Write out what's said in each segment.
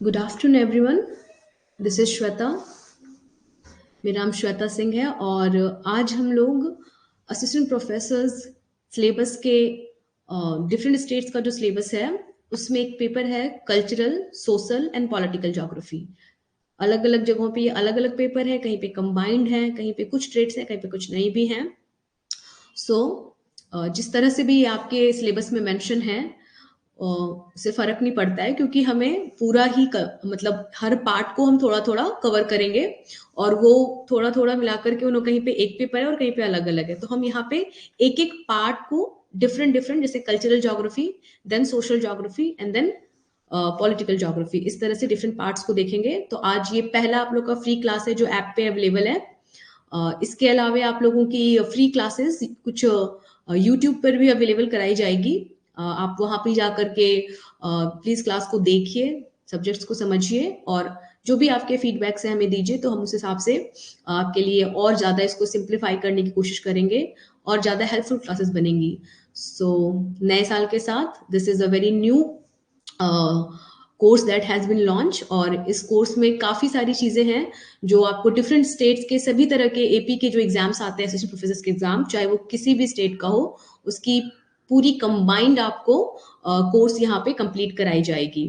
Good afternoon everyone. This is Shweta. मेरा नाम श्वेता सिंह है और आज हम लोग असिस्टेंट प्रोफेसर्स सिलेबस के डिफरेंट स्टेट्स का जो सिलेबस है उसमें एक पेपर है cultural social and political geography. अलग अलग जगहों पे ये अलग अलग पेपर है, कहीं पे कंबाइंड है, कहीं पे कुछ स्टेट्स हैं, कहीं पे कुछ नहीं भी हैं। सो जिस तरह से भी ये आपके सिलेबस में मेंशन है उससे फर्क नहीं पड़ता है, क्योंकि हमें पूरा ही मतलब हर पार्ट को हम थोड़ा थोड़ा कवर करेंगे और वो थोड़ा थोड़ा मिलाकर के उन्होंने कहीं पे एक पेपर है और कहीं पे अलग अलग है, तो हम यहाँ पे एक एक पार्ट को डिफरेंट डिफरेंट, जैसे cultural geography, then social geography and then political geography, इस तरह से डिफरेंट पार्ट्स को देखेंगे। तो आज ये पहला आप लोग का फ्री क्लास है जो ऐप पे अवेलेबल है। इसके अलावा आप लोगों की फ्री क्लासेस कुछ यूट्यूब पर भी अवेलेबल कराई जाएगी। आप वहां पे जा करके प्लीज क्लास को देखिए, सब्जेक्ट्स को समझिए और जो भी आपके फीडबैक्स हैं हमें दीजिए, तो हम उस हिसाब से आपके लिए और ज्यादा इसको सिंप्लीफाई करने की कोशिश करेंगे और ज्यादा हेल्पफुल क्लासेस बनेंगी। सो नए साल के साथ this is a very new course that has been launch, और इस कोर्स में काफी सारी चीजें हैं जो आपको डिफरेंट स्टेट्स के सभी तरह के एपी के जो एग्जाम्स आते हैं, असिस्टेंट प्रोफेसर के एग्जाम, चाहे वो किसी भी स्टेट का हो, उसकी पूरी कंबाइंड आपको कोर्स यहाँ पे कंप्लीट कराई जाएगी।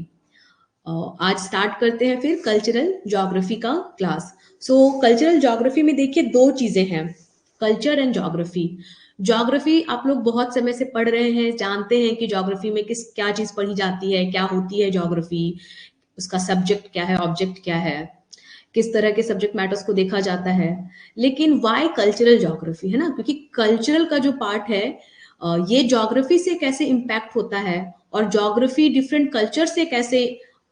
आज स्टार्ट करते हैं फिर कल्चरल ज्योग्राफी का क्लास। सो कल्चरल ज्योग्राफी में देखिए दो चीजें हैं, कल्चर एंड ज्योग्राफी। ज्योग्राफी आप लोग बहुत समय से पढ़ रहे हैं, जानते हैं कि ज्योग्राफी में किस क्या चीज पढ़ी जाती है, क्या होती है ज्योग्राफी, उसका सब्जेक्ट क्या है, ऑब्जेक्ट क्या है, किस तरह के सब्जेक्ट मैटर्स को देखा जाता है। लेकिन वाई कल्चरल ज्योग्राफी, है ना, क्योंकि कल्चरल का जो पार्ट है ये ज्योग्राफी से कैसे इम्पैक्ट होता है और ज्योग्राफी डिफरेंट कल्चर से कैसे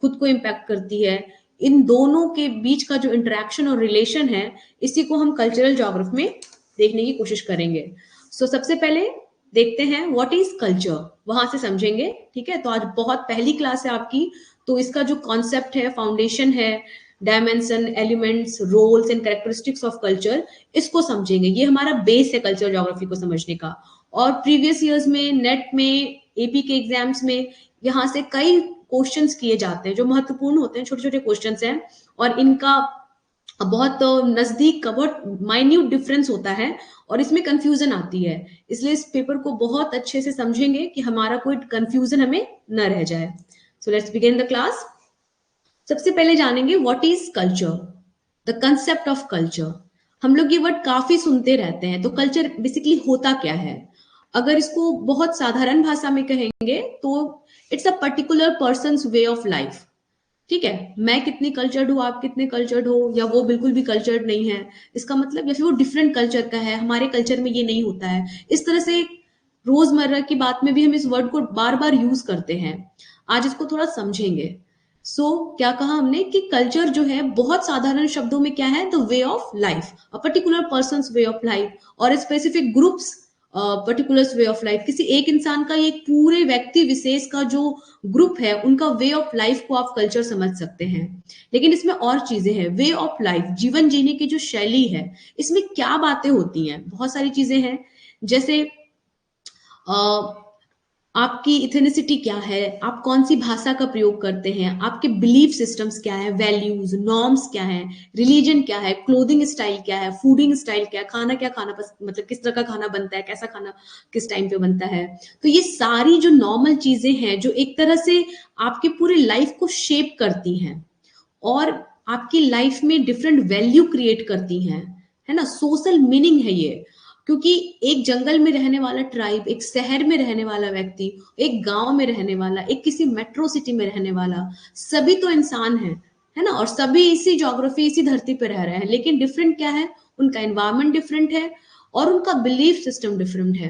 खुद को इम्पैक्ट करती है, इन दोनों के बीच का जो इंटरेक्शन और रिलेशन है, इसी को हम कल्चरल ज्योग्राफी में देखने की कोशिश करेंगे। सो सबसे पहले देखते हैं व्हाट इज कल्चर, वहां से समझेंगे। ठीक है, तो आज बहुत पहली क्लास है आपकी, तो इसका जो कॉन्सेप्ट है, फाउंडेशन है, dimension, elements, roles and characteristics of culture, इसको समझेंगे। ये हमारा बेस है कल्चर ज्योग्राफी को समझने का। और प्रीवियस ईयर्स में नेट में, एपी के एग्जाम्स में यहाँ से कई क्वेश्चंस किए जाते हैं जो महत्वपूर्ण होते हैं, छोटे छोटे क्वेश्चंस हैं और इनका बहुत नजदीक का बहुत माइन्यूट डिफरेंस होता है और इसमें कंफ्यूजन आती है। इसलिए इस पेपर को बहुत अच्छे से समझेंगे कि हमारा कोई कंफ्यूजन हमें न रह जाए। So let's begin the class. सबसे पहले जानेंगे what is culture, the concept of culture. हम लोग ये वर्ड काफी सुनते रहते हैं, तो कल्चर बेसिकली होता क्या है? अगर इसको बहुत साधारण भाषा में कहेंगे तो it's a particular persons way of life. ठीक है, मैं कितनी कल्चर्ड हूँ, आप कितने कल्चर्ड हो, या वो बिल्कुल भी कल्चर्ड नहीं है, इसका मतलब, या फिर वो डिफरेंट कल्चर का है, हमारे कल्चर में ये नहीं होता है। इस तरह से रोजमर्रा की बात में भी हम इस वर्ड को बार बार यूज करते हैं। आज इसको थोड़ा समझेंगे। क्या कहा हमने कि कल्चर जो है बहुत साधारण शब्दों में क्या है, the way of life, a particular person way of life और specific groups particular way of life. किसी एक इंसान का, एक पूरे व्यक्ति विशेष का जो ग्रुप है, उनका वे ऑफ लाइफ को आप कल्चर समझ सकते हैं। लेकिन इसमें और चीजें हैं। वे ऑफ लाइफ, जीवन जीने की जो शैली है, इसमें क्या बातें होती हैं, बहुत सारी चीजें हैं। जैसे आपकी इथेनिसिटी क्या है, आप कौन सी भाषा का प्रयोग करते हैं, आपके बिलीफ सिस्टम्स क्या है, वैल्यूज नॉर्म्स क्या है, रिलीजन क्या है, क्लोथिंग स्टाइल क्या है, फूडिंग स्टाइल क्या है, खाना क्या खाना मतलब किस तरह का खाना बनता है, कैसा खाना किस टाइम पे बनता है। तो ये सारी जो नॉर्मल चीजें हैं जो एक तरह से आपके पूरे लाइफ को शेप करती हैं और आपकी लाइफ में डिफरेंट वैल्यू क्रिएट करती हैं, है ना, सोशल मीनिंग है ये। क्योंकि एक जंगल में रहने वाला ट्राइब, एक शहर में रहने वाला व्यक्ति, एक गांव में रहने वाला, एक किसी मेट्रो सिटी में रहने वाला, सभी तो इंसान है ना, और सभी इसी ज्योग्राफी, इसी धरती पे रह रहे हैं, लेकिन डिफरेंट क्या है, उनका एनवायरमेंट डिफरेंट है और उनका बिलीफ सिस्टम डिफरेंट है।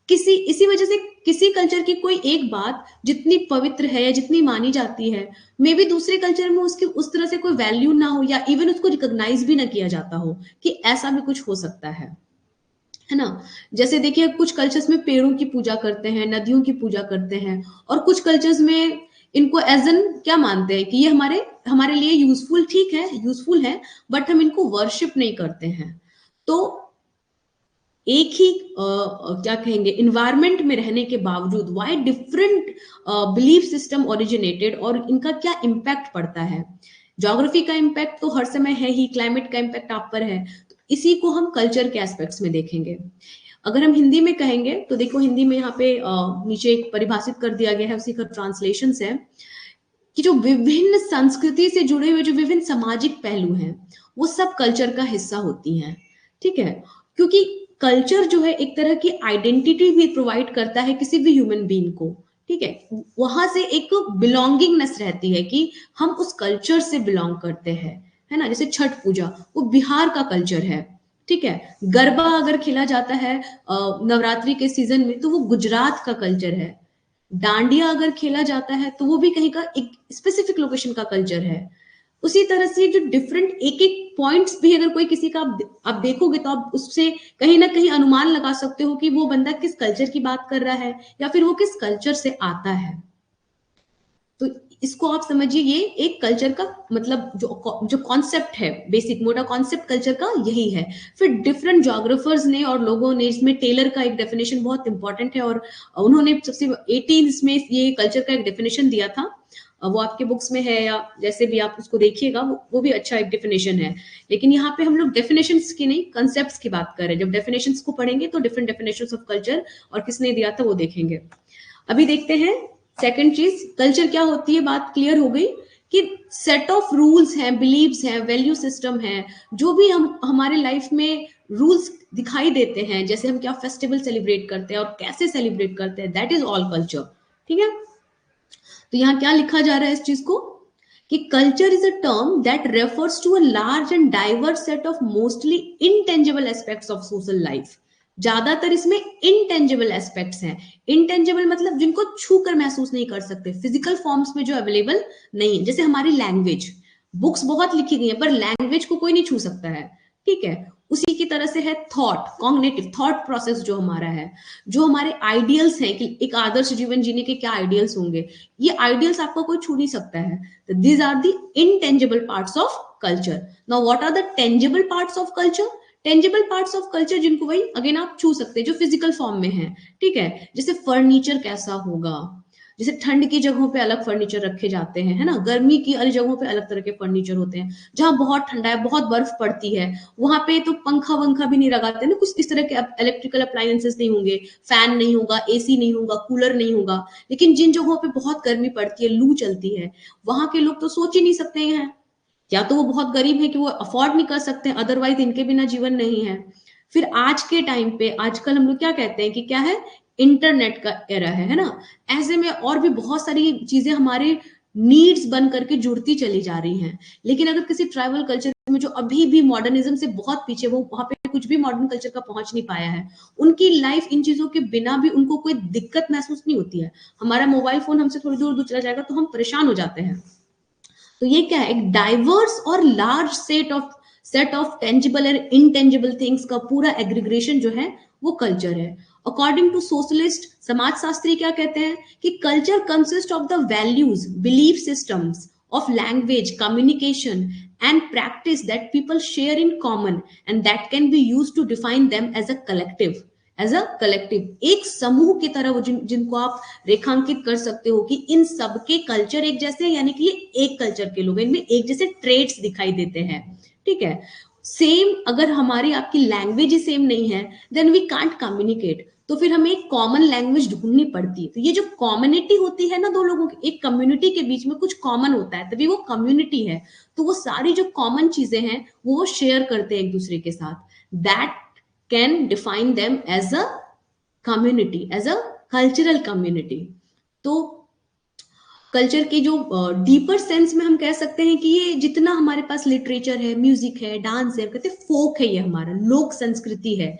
इसी वजह से किसी कल्चर की कोई एक बात जितनी पवित्र है या जितनी मानी जाती है, मे बी दूसरे कल्चर में उसकी उस तरह से कोई वैल्यू ना हो या इवन उसको रिकॉग्नाइज भी ना किया जाता हो, कि ऐसा भी कुछ हो सकता है ना। जैसे देखिए, कुछ कल्चर्स में पेड़ों की पूजा करते हैं, नदियों की पूजा करते हैं, और कुछ कल्चर्स में इनको एज एन क्या मानते हैं कि ये हमारे हमारे लिए यूजफुल, ठीक है, यूजफुल है, बट हम इनको वर्शिप नहीं करते हैं। तो एक ही क्या कहेंगे इन्वायरमेंट में रहने के बावजूद why different belief system originated और इनका क्या इम्पैक्ट पड़ता है। ज्योग्राफी का इम्पैक्ट तो हर समय है ही, क्लाइमेट का इम्पैक्ट आप पर है, तो इसी को हम कल्चर के एस्पेक्ट्स में देखेंगे। अगर हम हिंदी में कहेंगे तो देखो हिंदी में यहाँ पे नीचे एक परिभाषित कर दिया गया है, उसी का ट्रांसलेशन है कि जो विभिन्न संस्कृति से जुड़े हुए जो विभिन्न सामाजिक पहलू हैं वो सब कल्चर का हिस्सा होती हैं। ठीक है, क्योंकि कल्चर जो है एक तरह की आइडेंटिटी भी प्रोवाइड करता है किसी भी ह्यूमन बीइंग को। ठीक है, वहां से एक बिलोंगिंगनेस रहती है कि हम उस कल्चर से बिलोंग करते हैं, है ना। जैसे छठ पूजा वो बिहार का कल्चर है। ठीक है, गरबा अगर खेला जाता है नवरात्रि के सीजन में तो वो गुजरात का कल्चर है। डांडिया अगर खेला जाता है तो वो भी कहीं का एक स्पेसिफिक लोकेशन का कल्चर है। उसी तरह से जो डिफरेंट एक एक पॉइंट्स भी अगर कोई किसी का आप देखोगे तो आप उससे कहीं ना कहीं अनुमान लगा सकते हो कि वो बंदा किस कल्चर की बात कर रहा है या फिर वो किस कल्चर से आता है। तो इसको आप समझिए, ये एक कल्चर का मतलब जो कॉन्सेप्ट है, बेसिक मोटा कॉन्सेप्ट कल्चर का यही है। फिर डिफरेंट जोग्राफर्स ने और लोगों ने, इसमें टेलर का एक डेफिनेशन बहुत इंपॉर्टेंट है और उन्होंने सबसे 18 में ये कल्चर का एक डेफिनेशन दिया था। वो आपके बुक्स में है या जैसे भी आप उसको देखिएगा, वो भी अच्छा एक डेफिनेशन है। लेकिन यहाँ पे हम लोग डेफिनेशंस की नहीं, कंसेप्ट्स की बात कर रहे हैं। जब डेफिनेशंस को पढ़ेंगे तो डिफरेंट डेफिनेशंस ऑफ कल्चर और किसने दिया था वो देखेंगे। अभी देखते हैं सेकंड चीज, कल्चर क्या होती है। बात क्लियर हो गई कि सेट ऑफ रूल्स हैं, बिलीव्स हैं, वैल्यू सिस्टम है, जो भी हम हमारे लाइफ में रूल्स दिखाई देते हैं, जैसे हम क्या फेस्टिवल सेलिब्रेट करते हैं और कैसे सेलिब्रेट करते हैं, दैट इज ऑल कल्चर। ठीक है, तो यहाँ क्या लिखा जा रहा है इस चीज को कि culture is a term that refers to a large and diverse set of mostly intangible aspects of social life. ज्यादातर इसमें इनटेंजिबल एस्पेक्ट्स हैं। इनटेंजिबल मतलब जिनको छू कर महसूस नहीं कर सकते, फिजिकल फॉर्म्स में जो अवेलेबल नहीं है। जैसे हमारी लैंग्वेज, बुक्स बहुत लिखी गई है पर लैंग्वेज को कोई नहीं छू सकता है। ठीक है, उसी की तरह से है थॉट, कॉग्निटिव थॉट प्रोसेस जो हमारा है, जो हमारे आइडियल्स हैं कि एक आदर्श जीवन जीने के क्या आइडियल्स होंगे, ये आइडियल्स आपको कोई छू नहीं सकता है। These are the intangible parts of culture. Now what are the tangible parts of culture? Tangible parts of culture जिनको वही अगेन आप छू सकते हैं, जो फिजिकल फॉर्म में है। ठीक है, जैसे फर्नीचर कैसा होगा, जैसे ठंड की जगहों पे अलग फर्नीचर रखे जाते हैं, है ना, गर्मी की अलग जगहों पे अलग तरह के फर्नीचर होते हैं। जहां बहुत ठंडा है, बहुत बर्फ पड़ती है, वहां पे तो पंखा वंखा भी नहीं लगाते ना, कुछ इस तरह के इलेक्ट्रिकल अप्लायंसेस नहीं होंगे, फैन नहीं होगा, एसी नहीं होगा, कूलर नहीं होगा। लेकिन जिन जगहों पे बहुत गर्मी पड़ती है, लू चलती है, वहां के लोग तो सोच ही नहीं सकते हैं, या तो वो बहुत गरीब है कि वो अफोर्ड नहीं कर सकते, अदरवाइज इनके बिना जीवन नहीं है। फिर आज के टाइम पे आजकल हम लोग क्या कहते हैं कि क्या है, इंटरनेट का एरा है ना। ऐसे में और भी बहुत सारी चीजें हमारे नीड्स बन करके जुड़ती चली जा रही हैं। लेकिन अगर किसी ट्राइबल कल्चर में जो अभी भी मॉडर्निज्म से बहुत पीछे, वो वहां पे कुछ भी मॉडर्न कल्चर का पहुंच नहीं पाया है, उनकी लाइफ इन चीजों के बिना भी उनको कोई दिक्कत महसूस नहीं होती है। हमारा मोबाइल फोन हमसे थोड़ी दूर दूर चला जाएगा तो हम परेशान हो जाते हैं। तो ये क्या है, एक डाइवर्स और लार्ज सेट ऑफ टेंजिबल और इनटेंजिबल थिंग्स का पूरा एग्रीग्रेशन जो है वो कल्चर है। अकॉर्डिंग टू सोशलिस्ट समाजशास्त्री क्या कहते हैं कि culture consist of the values, belief systems of language, communication and practice that people share in common and that can be use to define them as a collective. As a collective, एक समूह की तरह वो जिनको आप रेखांकित कर सकते हो कि इन सबके कल्चर एक जैसे, यानी कि ये एक कल्चर के लोग, इनमें एक जैसे ट्रेड्स दिखाई देते हैं। ठीक है, सेम अगर हमारी आपकी लैंग्वेज ही सेम नहीं है देन वी कांट कम्युनिकेट, तो फिर हमें एक कॉमन लैंग्वेज ढूंढनी पड़ती है। तो ये जो कम्युनिटी होती है ना, दो लोगों की एक कम्युनिटी के बीच में कुछ कॉमन होता है तभी वो कम्युनिटी है। तो वो सारी जो कॉमन चीजें हैं वो शेयर करते हैं एक दूसरे के साथ, that can define them as a community, as a cultural community। तो कल्चर की जो डीपर सेंस में हम कह सकते हैं कि ये जितना हमारे पास लिटरेचर है, म्यूजिक है, डांस है, कहते फोक है, ये हमारा लोक संस्कृति है।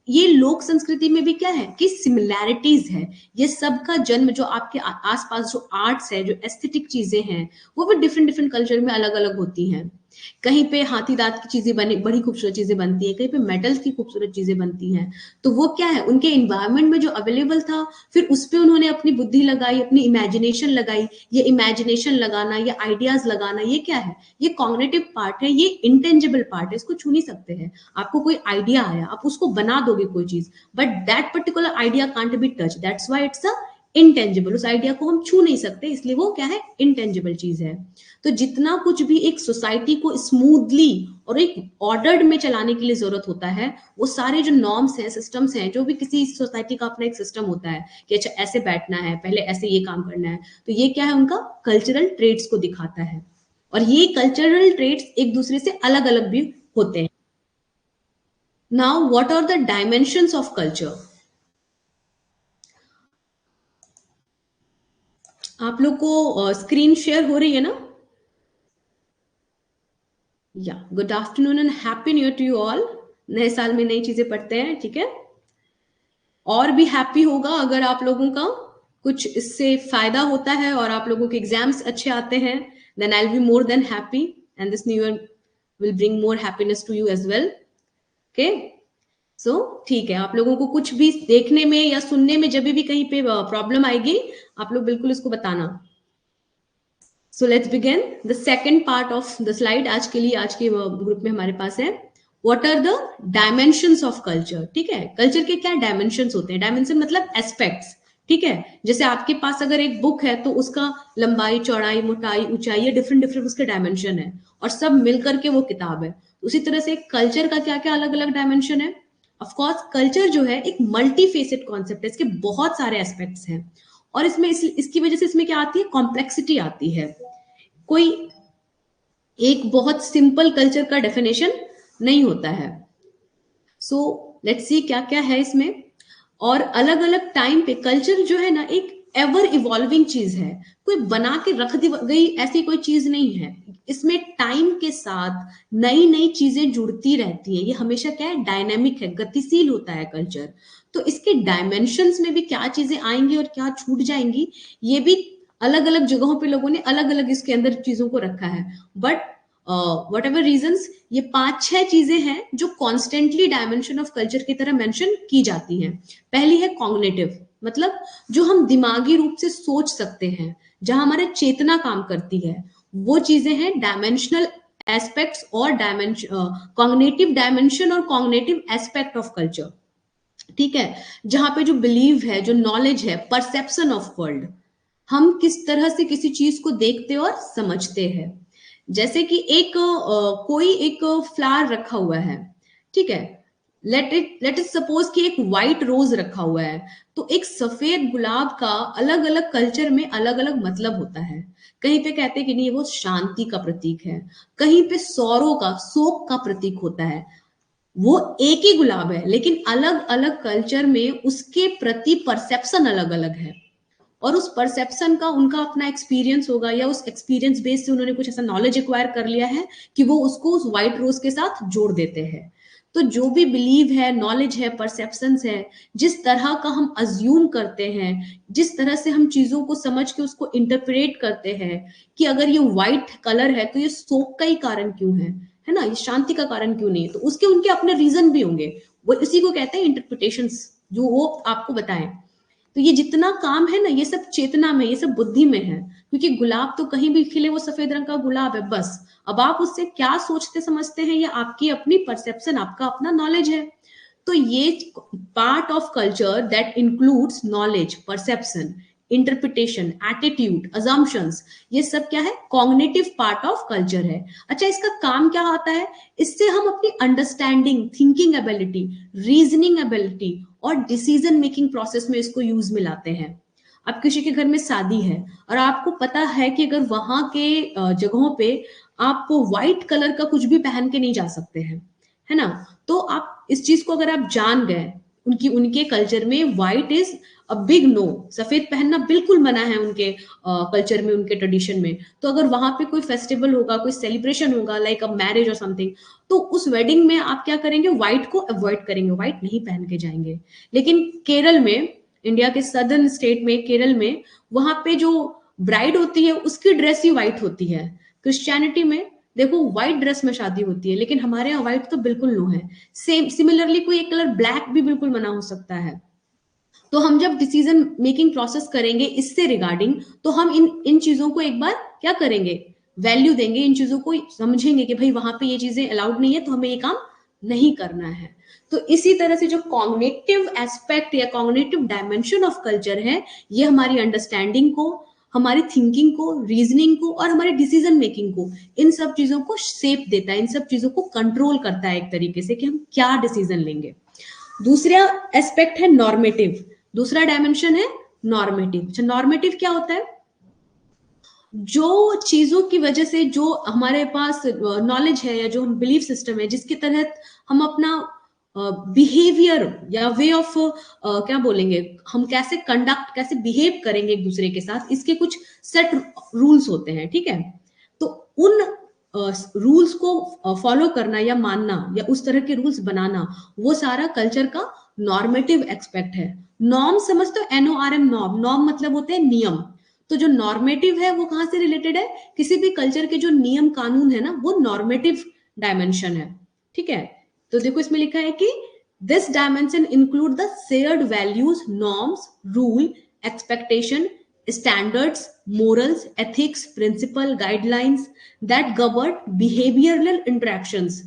ये लोक संस्कृति में भी क्या है कि सिमिलैरिटीज है। ये सबका जन्म जो आपके आसपास जो आर्ट्स है, जो एस्थेटिक चीजें हैं, वो भी डिफरेंट डिफरेंट कल्चर में अलग अलग होती हैं। कहीं पे हाथी दांत की चीजें बनी, बड़ी खूबसूरत चीजें बनती है, कहीं पे मेटल्स की खूबसूरत चीजें बनती हैं। तो वो क्या है, उनके इन्वायरमेंट में जो अवेलेबल था, फिर उस पे उन्होंने अपनी बुद्धि लगाई, अपनी इमेजिनेशन लगाई। ये इमेजिनेशन लगाना, ये आइडियाज लगाना, ये क्या है, ये कॉग्निटिव पार्ट है, ये इंटेंजिबल पार्ट है, इसको छू नहीं सकते हैं। आपको कोई आइडिया आया, आप उसको बना दोगे कोई चीज, but that particular idea can't be touch, that's why it's a intangible. उस आइडिया को हम छू नहीं सकते, इसलिए वो क्या है, इंटेंजिबल चीज है। तो जितना कुछ भी एक सोसाइटी को स्मूथली और एक ऑर्डर्ड में चलाने के लिए जरूरत होता है, वो सारे जो नॉर्म्स हैं, सिस्टम्स हैं, जो भी किसी सोसाइटी का अपना एक सिस्टम होता है कि अच्छा ऐसे बैठना है, पहले ऐसे ये काम करना है, तो ये क्या है, उनका कल्चरल ट्रेड्स को दिखाता है। और ये कल्चरल ट्रेड्स एक दूसरे से अलग अलग भी होते हैं। Now what are the dimensions of culture? आप लोग को स्क्रीन शेयर हो रही है ना? या good afternoon and happy new year to you all. नए साल में नई चीजें पढ़ते हैं, ठीक है। और भी हैप्पी होगा अगर आप लोगों का कुछ इससे फायदा होता है और आप लोगों के एग्जाम्स अच्छे आते हैं, then I will be more than happy and this new year will bring more happiness to you as well. Okay, so ठीक है, आप लोगों को कुछ भी देखने में या सुनने में जब भी कहीं पे प्रॉब्लम आएगी, आप लोग बिल्कुल इसको बताना। So let's begin the second part of the slide. आज के लिए, आज के ग्रुप में हमारे पास है what are the dimensions of culture. ठीक है, कल्चर के क्या डायमेंशंस होते हैं? डायमेंशन मतलब एस्पेक्ट्स। ठीक है, जैसे आपके पास अगर एक बुक है तो उसका लंबाई, चौड़ाई, मोटाई, ऊंचाई, ये डिफरेंट डिफरेंट उसके डायमेंशन है और सब मिलकर के वो किताब है। उसी तरह से कल्चर का क्या क्या अलग अलग डायमेंशन है? ऑफकोर्स कल्चर जो है एक मल्टी फेसेड कॉन्सेप्ट है, इसके बहुत सारे एस्पेक्ट्स हैं और इसमें इसकी वजह से इसमें क्या आती है, कॉम्प्लेक्सिटी आती है। कोई एक बहुत सिंपल कल्चर का डेफिनेशन नहीं होता है। सो लेट्स सी क्या क्या है इसमें। और अलग अलग टाइम पे कल्चर जो है ना, एक एवर इवॉल्विंग चीज है, कोई बना के रख दी गई ऐसी कोई चीज नहीं है। इसमें टाइम के साथ नई नई चीजें जुड़ती रहती हैं, ये हमेशा क्या है, डायनेमिक है, गतिशील होता है कल्चर। तो इसके डायमेंशंस में भी क्या चीजें आएंगी और क्या छूट जाएंगी, ये भी अलग अलग जगहों पे लोगों ने अलग अलग इसके अंदर चीजों को रखा है। बट वट एवर रीजन्स, ये 5-6 चीजें हैं जो कॉन्स्टेंटली डायमेंशन ऑफ कल्चर की तरह मेंशन की जाती हैं। पहली है कॉग्निटिव, मतलब जो हम दिमागी रूप से सोच सकते हैं, जहां हमारे चेतना काम करती है, वो चीजें हैं डायमेंशनल एस्पेक्ट्स और डायमेंशन, कॉग्निटिव डायमेंशन और कॉग्निटिव एस्पेक्ट ऑफ कल्चर। ठीक है, जहां पे जो बिलीव है, जो नॉलेज है, परसेप्शन ऑफ वर्ल्ड, हम किस तरह से किसी चीज को देखते और समझते हैं। जैसे कि एक कोई एक फ्लावर रखा हुआ है, ठीक है, लेट इट सपोज कि एक व्हाइट रोज रखा हुआ है, तो एक सफेद गुलाब का अलग अलग कल्चर में अलग अलग मतलब होता है। कहीं पे कहते हैं कि नहीं वो शांति का प्रतीक है, कहीं पे सौरों का, शोक का प्रतीक होता है। वो एक ही गुलाब है लेकिन अलग अलग कल्चर में उसके प्रति परसेप्शन अलग अलग है और उस परसेप्शन का उनका अपना एक्सपीरियंस होगा या उस एक्सपीरियंस बेस से उन्होंने कुछ ऐसा नॉलेज एक्वायर कर लिया है कि वो उसको उस व्हाइट रोज के साथ जोड़ देते हैं। तो जो भी बिलीव है, नॉलेज है, परसेप्शंस है, जिस तरह का हम अज्यूम करते हैं, जिस तरह से हम चीजों को समझ के उसको इंटरप्रेट करते हैं कि अगर ये व्हाइट कलर है तो ये शोक का ही कारण क्यों है ना, ये शांति का कारण क्यों नहीं है, तो उसके उनके अपने रीजन भी होंगे। वो इसी को कहते हैं इंटरप्रिटेशंस, जो वो आपको बताएं। तो ये जितना काम है ना, ये सब चेतना में, ये सब बुद्धि में है, क्योंकि गुलाब तो कहीं भी खिले, वो सफेद रंग का गुलाब है बस। अब आप उससे क्या सोचते समझते हैं, ये आपकी अपनी परसेप्शन, आपका अपना नॉलेज है। तो ये part of culture that includes knowledge, perception, interpretation, attitude, assumptions, ये सब क्या है, कॉग्निटिव पार्ट ऑफ कल्चर है। अच्छा, इसका काम क्या आता है? इससे हम अपनी understanding, thinking ability, reasoning ability और डिसीजन मेकिंग प्रोसेस में इसको यूज में लाते हैं। अब किसी के घर में शादी है और आपको पता है कि अगर वहां के जगहों पे आप व्हाइट कलर का कुछ भी पहन के नहीं जा सकते हैं, है ना, तो आप इस चीज को अगर आप जान गए, उनकी उनके कल्चर में white is a big no, सफेद पहनना बिल्कुल मना है उनके कल्चर में, उनके ट्रेडिशन में। तो अगर वहां पे कोई फेस्टिवल होगा, कोई सेलिब्रेशन होगा, लाइक अ मैरिज और समथिंग, तो उस वेडिंग में आप क्या करेंगे, व्हाइट को अवॉइड करेंगे, व्हाइट नहीं पहन के जाएंगे। लेकिन केरल में, इंडिया के सदर्न स्टेट में, केरल में, वहां पे जो ब्राइड होती है उसकी ड्रेस ही व्हाइट होती है। क्रिश्चियनिटी में देखो व्हाइट ड्रेस में शादी होती है, लेकिन हमारे यहाँ व्हाइट तो बिल्कुल नो है। सेम सिमिलरली कोई एक कलर ब्लैक भी बिल्कुल मना हो सकता है। तो हम जब डिसीजन मेकिंग प्रोसेस करेंगे इससे रिगार्डिंग, तो हम इन इन चीजों को एक बार क्या करेंगे, वैल्यू देंगे, इन चीजों को समझेंगे कि भाई वहां पे ये चीजें अलाउड नहीं है तो हमें ये काम नहीं करना है। तो इसी तरह से जो कॉग्निटिव एस्पेक्ट या कॉग्निटिव डायमेंशन ऑफ कल्चर है, ये हमारी अंडरस्टैंडिंग को, हमारी थिंकिंग को, रीजनिंग को और हमारे डिसीजन मेकिंग को, इन सब चीजों को शेप देता है, इन सब चीजों को कंट्रोल करता है एक तरीके से कि हम क्या डिसीजन लेंगे। दूसरा एस्पेक्ट है नॉर्मेटिव, दूसरा डायमेंशन है नॉर्मेटिव। अच्छा, नॉर्मेटिव क्या होता है? जो चीजों की वजह से जो हमारे पास नॉलेज है या जो बिलीफ सिस्टम है जिसके तहत हम अपना बिहेवियर या वे ऑफ क्या बोलेंगे, हम कैसे कंडक्ट, कैसे बिहेव करेंगे एक दूसरे के साथ, इसके कुछ सेट रूल्स होते हैं, ठीक है। तो उन रूल्स को फॉलो करना या मानना या उस तरह के रूल्स बनाना, वो सारा कल्चर का नॉर्मेटिव एक्सपेक्ट है। नॉर्म समझते हो? NORM, नॉर्म, नॉर्म मतलब होते हैं नियम। तो जो नॉर्मेटिव है वो कहां से रिलेटेड है? किसी भी कल्चर के जो नियम कानून है ना, वो नॉर्मेटिव डायमेंशन है, ठीक है। तो देखो इसमें लिखा है कि this dimension include the shared values, norms, rule, expectation, standards, morals, ethics, principle, guidelines that govern behavioural interactions,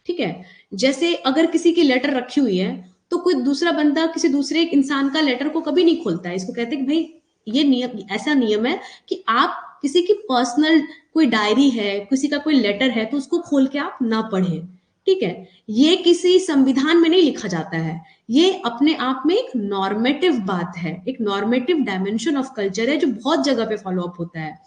ठीक है। जैसे अगर किसी की लेटर रखी हुई है, तो कोई दूसरा बंदा किसी दूसरे इंसान का लेटर को कभी नहीं खोलता है। इसको कहते हैं कि भाई ये नियम, ऐसा नियम है कि आप किसी की पर्सनल कोई डायरी है, किसी का कोई लेटर है, तो उसको खोल के आप ना पढ़ें, ठीक है। ये किसी संविधान में नहीं लिखा जाता है, ये अपने आप में एक नॉर्मेटिव बात है, एक नॉर्मेटिव डायमेंशन ऑफ कल्चर है जो बहुत जगह पे फॉलो अप होता है।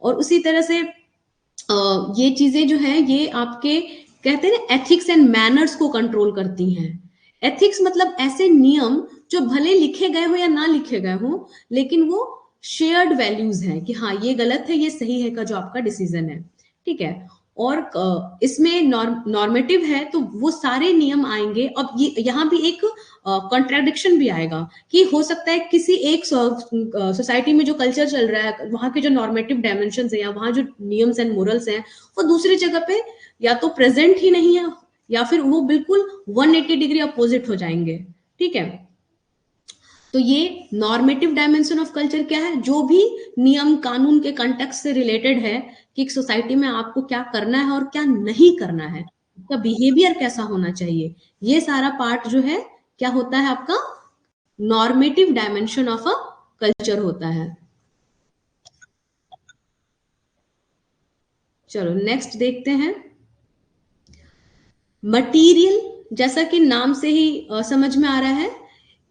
और उसी तरह से ये चीजें जो है ये आपके कहते हैं ना एथिक्स एंड मैनर्स को कंट्रोल करती हैं। एथिक्स मतलब ऐसे नियम जो भले लिखे गए हो या ना लिखे गए हो, लेकिन वो शेयर्ड वैल्यूज है कि हाँ ये गलत है ये सही है का जो आपका डिसीजन है, ठीक है। और इसमें नॉर्मेटिव है तो वो सारे नियम आएंगे। अब ये यहाँ भी एक कॉन्ट्राडिक्शन भी आएगा कि हो सकता है किसी एक सोसाइटी में जो कल्चर चल रहा है, वहां के जो नॉर्मेटिव डायमेंशन है या वहां जो नियम्स एंड मोरल्स हैं, वो दूसरी जगह पे या तो प्रेजेंट ही नहीं है या फिर वो बिल्कुल 180 डिग्री अपोजिट हो जाएंगे, ठीक है। तो ये नॉर्मेटिव डायमेंशन ऑफ कल्चर क्या है? जो भी नियम कानून के कंटेक्स्ट से रिलेटेड है कि एक सोसाइटी में आपको क्या करना है और क्या नहीं करना है, आपका बिहेवियर कैसा होना चाहिए, ये सारा पार्ट जो है क्या होता है आपका normative dimension of a culture होता है। चलो नेक्स्ट देखते हैं मटीरियल। जैसा कि नाम से ही समझ में आ रहा है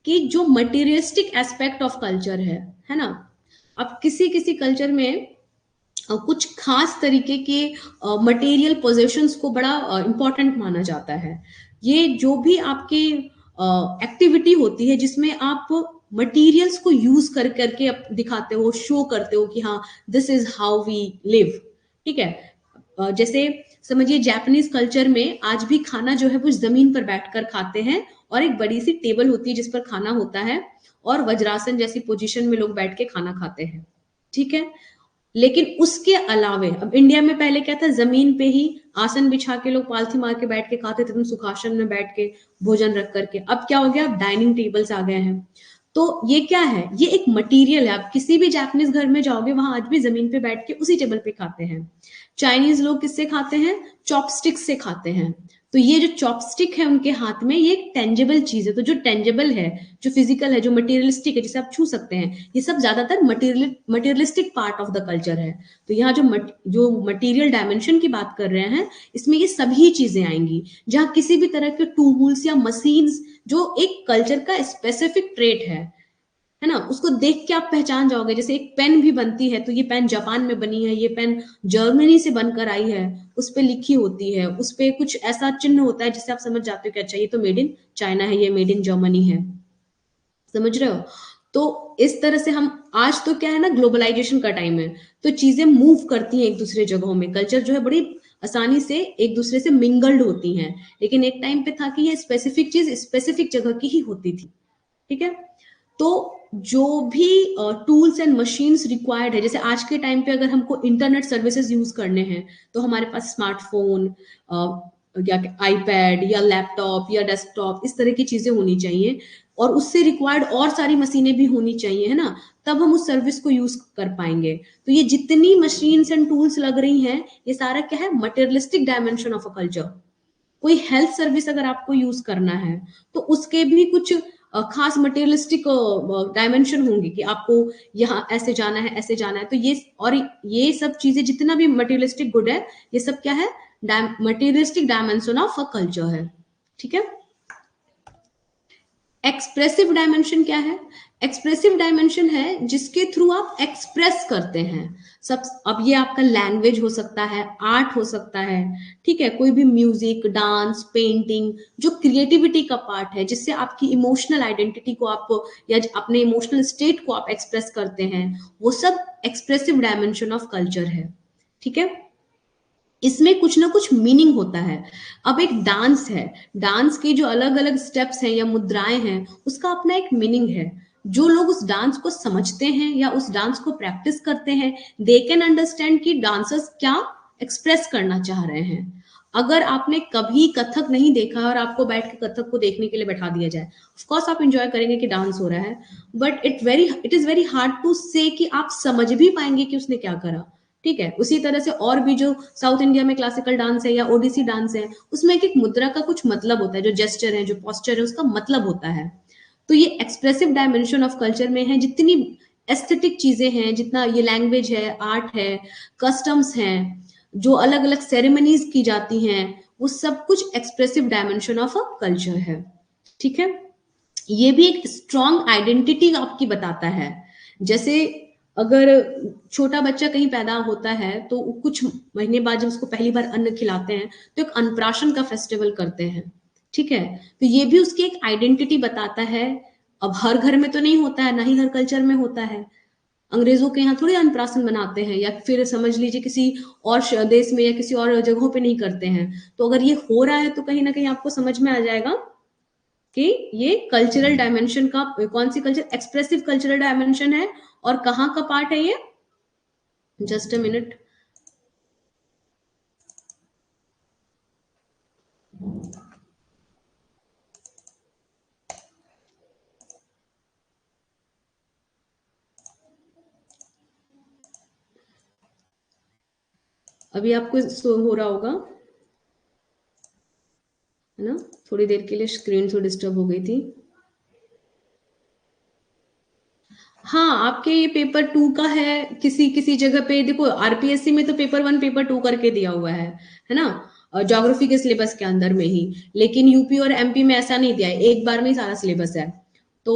कि जो मटीरियलिस्टिक एस्पेक्ट ऑफ कल्चर है ना। अब किसी किसी कल्चर में कुछ खास तरीके के मटेरियल पोजेशंस को बड़ा इंपॉर्टेंट माना जाता है। ये जो भी आपके एक्टिविटी होती है जिसमें आप मटेरियल्स को यूज कर करके दिखाते हो, शो करते हो कि हाँ this is how we live, ठीक है। जैसे समझिए जापानीज कल्चर में आज भी खाना जो है वो जमीन पर बैठकर खाते हैं और एक बड़ी सी टेबल होती है जिस पर खाना होता है और वज्रासन जैसी पोजीशन में लोग बैठ के खाना खाते हैं, ठीक है। लेकिन उसके अलावे अब इंडिया में पहले क्या था, जमीन पे ही आसन बिछा के लोग पालथी मार के बैठ के खाते थे, तुम सुखासन में बैठ के भोजन रख करके। अब क्या हो गया, अब डाइनिंग टेबल्स आ गए हैं। तो ये क्या है, ये एक मटेरियल है। आप किसी भी जापानीज घर में जाओगे वहां आज भी जमीन पे बैठ के उसी टेबल पे खाते हैं। चाइनीज लोग किससे खाते हैं, चॉपस्टिक से खाते हैं। तो ये जो चॉपस्टिक है उनके हाथ में, ये एक टेंजेबल चीज है। तो जो टेंजेबल है, जो फिजिकल है, जो मटेरियलिस्टिक है, जिसे आप छू सकते हैं, ये सब ज्यादातर materialistic part of the culture है। तो यहाँ जो मटेरियल डायमेंशन की बात कर रहे हैं, इसमें ये सभी चीजें आएंगी। जहां किसी भी तरह के टूल्स या मशीन्स जो एक कल्चर का स्पेसिफिक ट्रेट है ना, उसको देख के आप पहचान जाओगे। जैसे एक पेन भी बनती है तो ये पेन जापान में बनी है, ये पेन जर्मनी से बनकर आई है, उस पे लिखी होती है, उस पे कुछ ऐसा चिन्ह होता है जिससे आप समझ जाते हो कि अच्छा ये तो मेड इन चाइना है, ये मेड इन जर्मनी है। समझ रहे हो? तो इस तरह से हम आज तो क्या है ना, ग्लोबलाइजेशन का टाइम है, तो चीजें मूव करती हैं एक दूसरे जगहों में। कल्चर जो है बड़ी आसानी से एक दूसरे से मिंगल्ड होती हैं। लेकिन एक टाइम पे था कि ये स्पेसिफिक चीज स्पेसिफिक जगह की ही होती थी, ठीक है। तो जो भी टूल्स एंड मशीन्स रिक्वायर्ड है, जैसे आज के टाइम पे अगर हमको इंटरनेट सर्विसेज यूज करने हैं तो हमारे पास स्मार्टफोन या आईपैड या लैपटॉप या डेस्कटॉप इस तरह की चीजें होनी चाहिए, और उससे रिक्वायर्ड और सारी मशीनें भी होनी चाहिए, है ना, तब हम उस सर्विस को यूज कर पाएंगे। तो ये जितनी मशीन्स एंड टूल्स लग रही हैं, ये सारा क्या है, materialistic dimension of a culture. कोई हेल्थ सर्विस अगर आपको यूज करना है तो उसके भी कुछ खास मटेरियलिस्टिक डायमेंशन होंगे कि आपको यहाँ ऐसे जाना है, ऐसे जाना है। तो ये सब चीजें जितना भी मटेरियलिस्टिक गुड है, ये सब क्या है, materialistic dimension of a culture है। ठीक है। एक्सप्रेसिव डायमेंशन क्या है? एक्सप्रेसिव डायमेंशन है जिसके थ्रू आप एक्सप्रेस करते हैं सब। अब ये आपका लैंग्वेज हो सकता है, आर्ट हो सकता है, ठीक है, कोई भी म्यूजिक, डांस, पेंटिंग, जो क्रिएटिविटी का पार्ट है, जिससे आपकी इमोशनल आइडेंटिटी को आप या अपने इमोशनल स्टेट को आप एक्सप्रेस करते हैं, वो सब एक्सप्रेसिव डायमेंशन ऑफ कल्चर है। ठीक है। इसमें कुछ ना कुछ मीनिंग होता है। अब एक डांस है, डांस के जो अलग अलग स्टेप्स हैं या मुद्राएं हैं, उसका अपना एक मीनिंग है। जो लोग उस डांस को समझते हैं या उस डांस को प्रैक्टिस करते हैं, दे कैन अंडरस्टैंड कि डांसर्स क्या एक्सप्रेस करना चाह रहे हैं। अगर आपने कभी कथक नहीं देखा और आपको बैठ के कथक को देखने के लिए बैठा दिया जाए, ऑफ कोर्स आप एंजॉय करेंगे कि डांस हो रहा है, but it is very hard to say कि आप समझ भी पाएंगे कि उसने क्या करा। ठीक है। उसी तरह से और भी जो साउथ इंडिया में क्लासिकल डांस है या ओडिसी डांस है, उसमें एक एक मुद्रा का कुछ मतलब होता है, जो जेस्चर है, जो पोस्चर है, उसका मतलब होता है। तो ये एक्सप्रेसिव डायमेंशन ऑफ कल्चर में है। जितनी एस्थेटिक चीजें हैं, जितना ये लैंग्वेज है, आर्ट है, कस्टम्स हैं, जो अलग अलग सेरेमनीज की जाती हैं, वो सब कुछ expressive dimension of a culture है। ठीक है। ये भी एक स्ट्रॉन्ग आइडेंटिटी आपकी बताता है। जैसे अगर छोटा बच्चा कहीं पैदा होता है तो कुछ महीने बाद जब उसको पहली बार अन्न खिलाते हैं तो एक अन्नप्राशन का फेस्टिवल करते हैं। ठीक है। तो ये भी उसकी एक आइडेंटिटी बताता है। अब हर घर में तो नहीं होता है, ना ही हर कल्चर में होता है। अंग्रेजों के यहाँ थोड़ी अन्नप्राशन मनाते हैं, या फिर समझ लीजिए किसी और देश में या किसी और जगहों पे नहीं करते हैं। तो अगर ये हो रहा है तो कहीं ना कहीं आपको समझ में आ जाएगा कि ये कल्चरल डायमेंशन का कौन सी कल्चर, एक्सप्रेसिव कल्चरल डायमेंशन है और कहाँ का पार्ट है ये। Just a minute. अभी आपको हो रहा होगा, है ना? थोड़ी देर के लिए स्क्रीन तो डिस्टर्ब हो गई थी। हाँ, आपके ये पेपर 2 का है। किसी किसी जगह पे देखो, आरपीएससी में तो पेपर 1 पेपर 2 करके दिया हुआ है ना, ज्योग्राफी के सिलेबस के अंदर में ही। लेकिन यूपी और एमपी में ऐसा नहीं दिया है, एक बार में ही सारा सिलेबस है। तो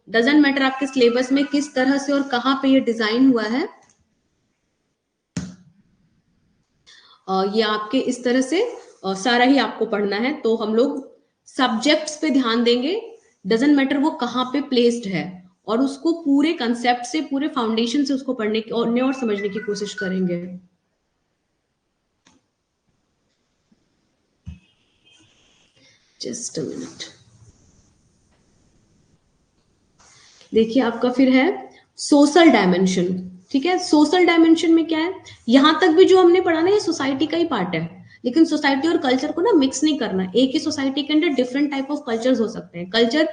डजेंट मैटर आपके सिलेबस में किस तरह से और कहाँ पे ये डिजाइन हुआ है, ये आपके इस तरह से सारा ही आपको पढ़ना है। तो हम लोग सब्जेक्ट्स पे ध्यान देंगे, डजेंट मैटर वो कहाँ पे प्लेस्ड है, और उसको पूरे कंसेप्ट से, पूरे फाउंडेशन से उसको पढ़ने की और समझने की कोशिश करेंगे। Just a minute. देखिए आपका फिर है सोशल डायमेंशन। ठीक है। सोशल डायमेंशन में क्या है, यहां तक भी जो हमने पढ़ा ना, ये सोसाइटी का ही पार्ट है। लेकिन सोसाइटी और कल्चर को ना मिक्स नहीं करना। एक ही सोसाइटी के अंदर डिफरेंट टाइप ऑफ कल्चर्स हो सकते हैं। कल्चर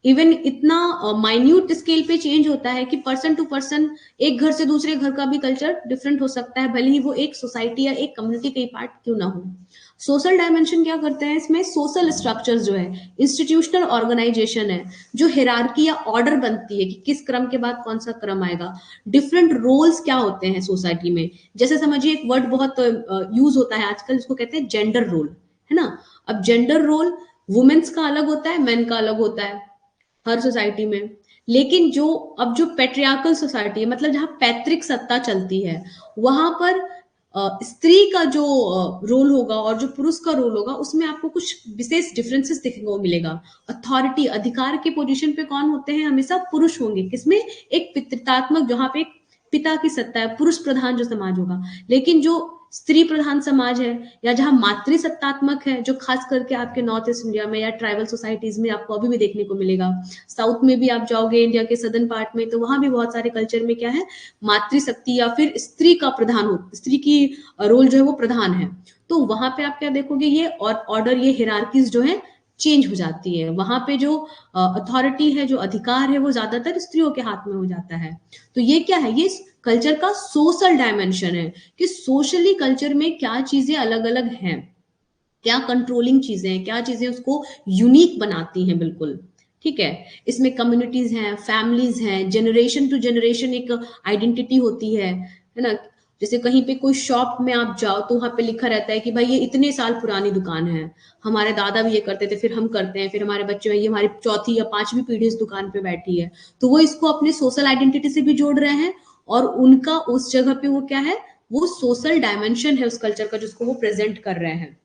इवन इतना माइन्यूट स्केल पे चेंज होता है कि पर्सन टू पर्सन, एक घर से दूसरे घर का भी कल्चर डिफरेंट हो सकता है, भले ही वो एक सोसाइटी या एक कम्युनिटी का ही पार्ट क्यों ना हो। सोशल डायमेंशन क्या करते हैं, इसमें सोशल स्ट्रक्चर्स जो है, इंस्टीट्यूशनल ऑर्गेनाइजेशन है, जो हिरार्की या ऑर्डर बनती है कि किस क्रम के बाद कौन सा क्रम आएगा, डिफरेंट रोल्स क्या होते हैं सोसाइटी में। जैसे समझिए एक वर्ड बहुत यूज होता है आजकल, जिसको कहते हैं जेंडर रोल, है ना। अब जेंडर रोल वुमेन्स का अलग होता है, मेन का अलग होता है हर सोसाइटी में। लेकिन जो अब जो पेट्रियार्कल सोसाइटी है, मतलब जहां पैतृक सत्ता चलती है, वहां पर स्त्री का जो रोल होगा और जो पुरुष का रोल होगा, उसमें आपको कुछ विशेष डिफरेंसेस देखने को मिलेगा। अथॉरिटी, अधिकार के पोजीशन पे कौन होते हैं, हमेशा पुरुष होंगे। किसमें, एक पितृत्वात्मक, जहां पे एक पिता की सत्ता है, पुरुष प्रधान जो समाज होगा। लेकिन जो स्त्री प्रधान समाज है, या जहाँ मातृसत्तात्मक है, जो खास करके आपके नॉर्थ ईस्ट इंडिया में या ट्राइबल सोसाइटीज में आपको अभी भी देखने को मिलेगा। साउथ में भी आप जाओगे इंडिया के सदर्न पार्ट में, तो वहां भी बहुत सारे कल्चर में क्या है, मातृशक्ति या फिर स्त्री का प्रधान हो, स्त्री की रोल जो है वो प्रधान है। तो वहां पे आप क्या देखोगे, ये और ऑर्डर, ये हिरार्कीज जो है चेंज हो जाती है। वहां पे जो अथॉरिटी है, जो अधिकार है, वो ज्यादातर स्त्रियों के हाथ में हो जाता है। तो ये क्या है, ये कल्चर का सोशल डायमेंशन है कि सोशली कल्चर में क्या चीजें अलग अलग हैं, क्या कंट्रोलिंग चीजें हैं, क्या चीजें उसको यूनिक बनाती हैं। बिल्कुल ठीक है। इसमें कम्युनिटीज हैं, फैमिलीज हैं, जनरेशन टू जनरेशन एक आइडेंटिटी होती है ना। जैसे कहीं पे कोई शॉप में आप जाओ तो वहां पे लिखा रहता है कि भाई ये इतने साल पुरानी दुकान है, हमारे दादा भी ये करते थे, फिर हम करते हैं, फिर हमारे बच्चे, ये हमारी चौथी या पांचवी पीढ़ी इस दुकान पे बैठी है। तो वो इसको अपने सोशल आइडेंटिटी से भी जोड़ रहे हैं, और उनका उस जगह पे वो क्या है, वो सोशल डायमेंशन है उस कल्चर का, जिसको वो प्रेजेंट कर रहे हैं।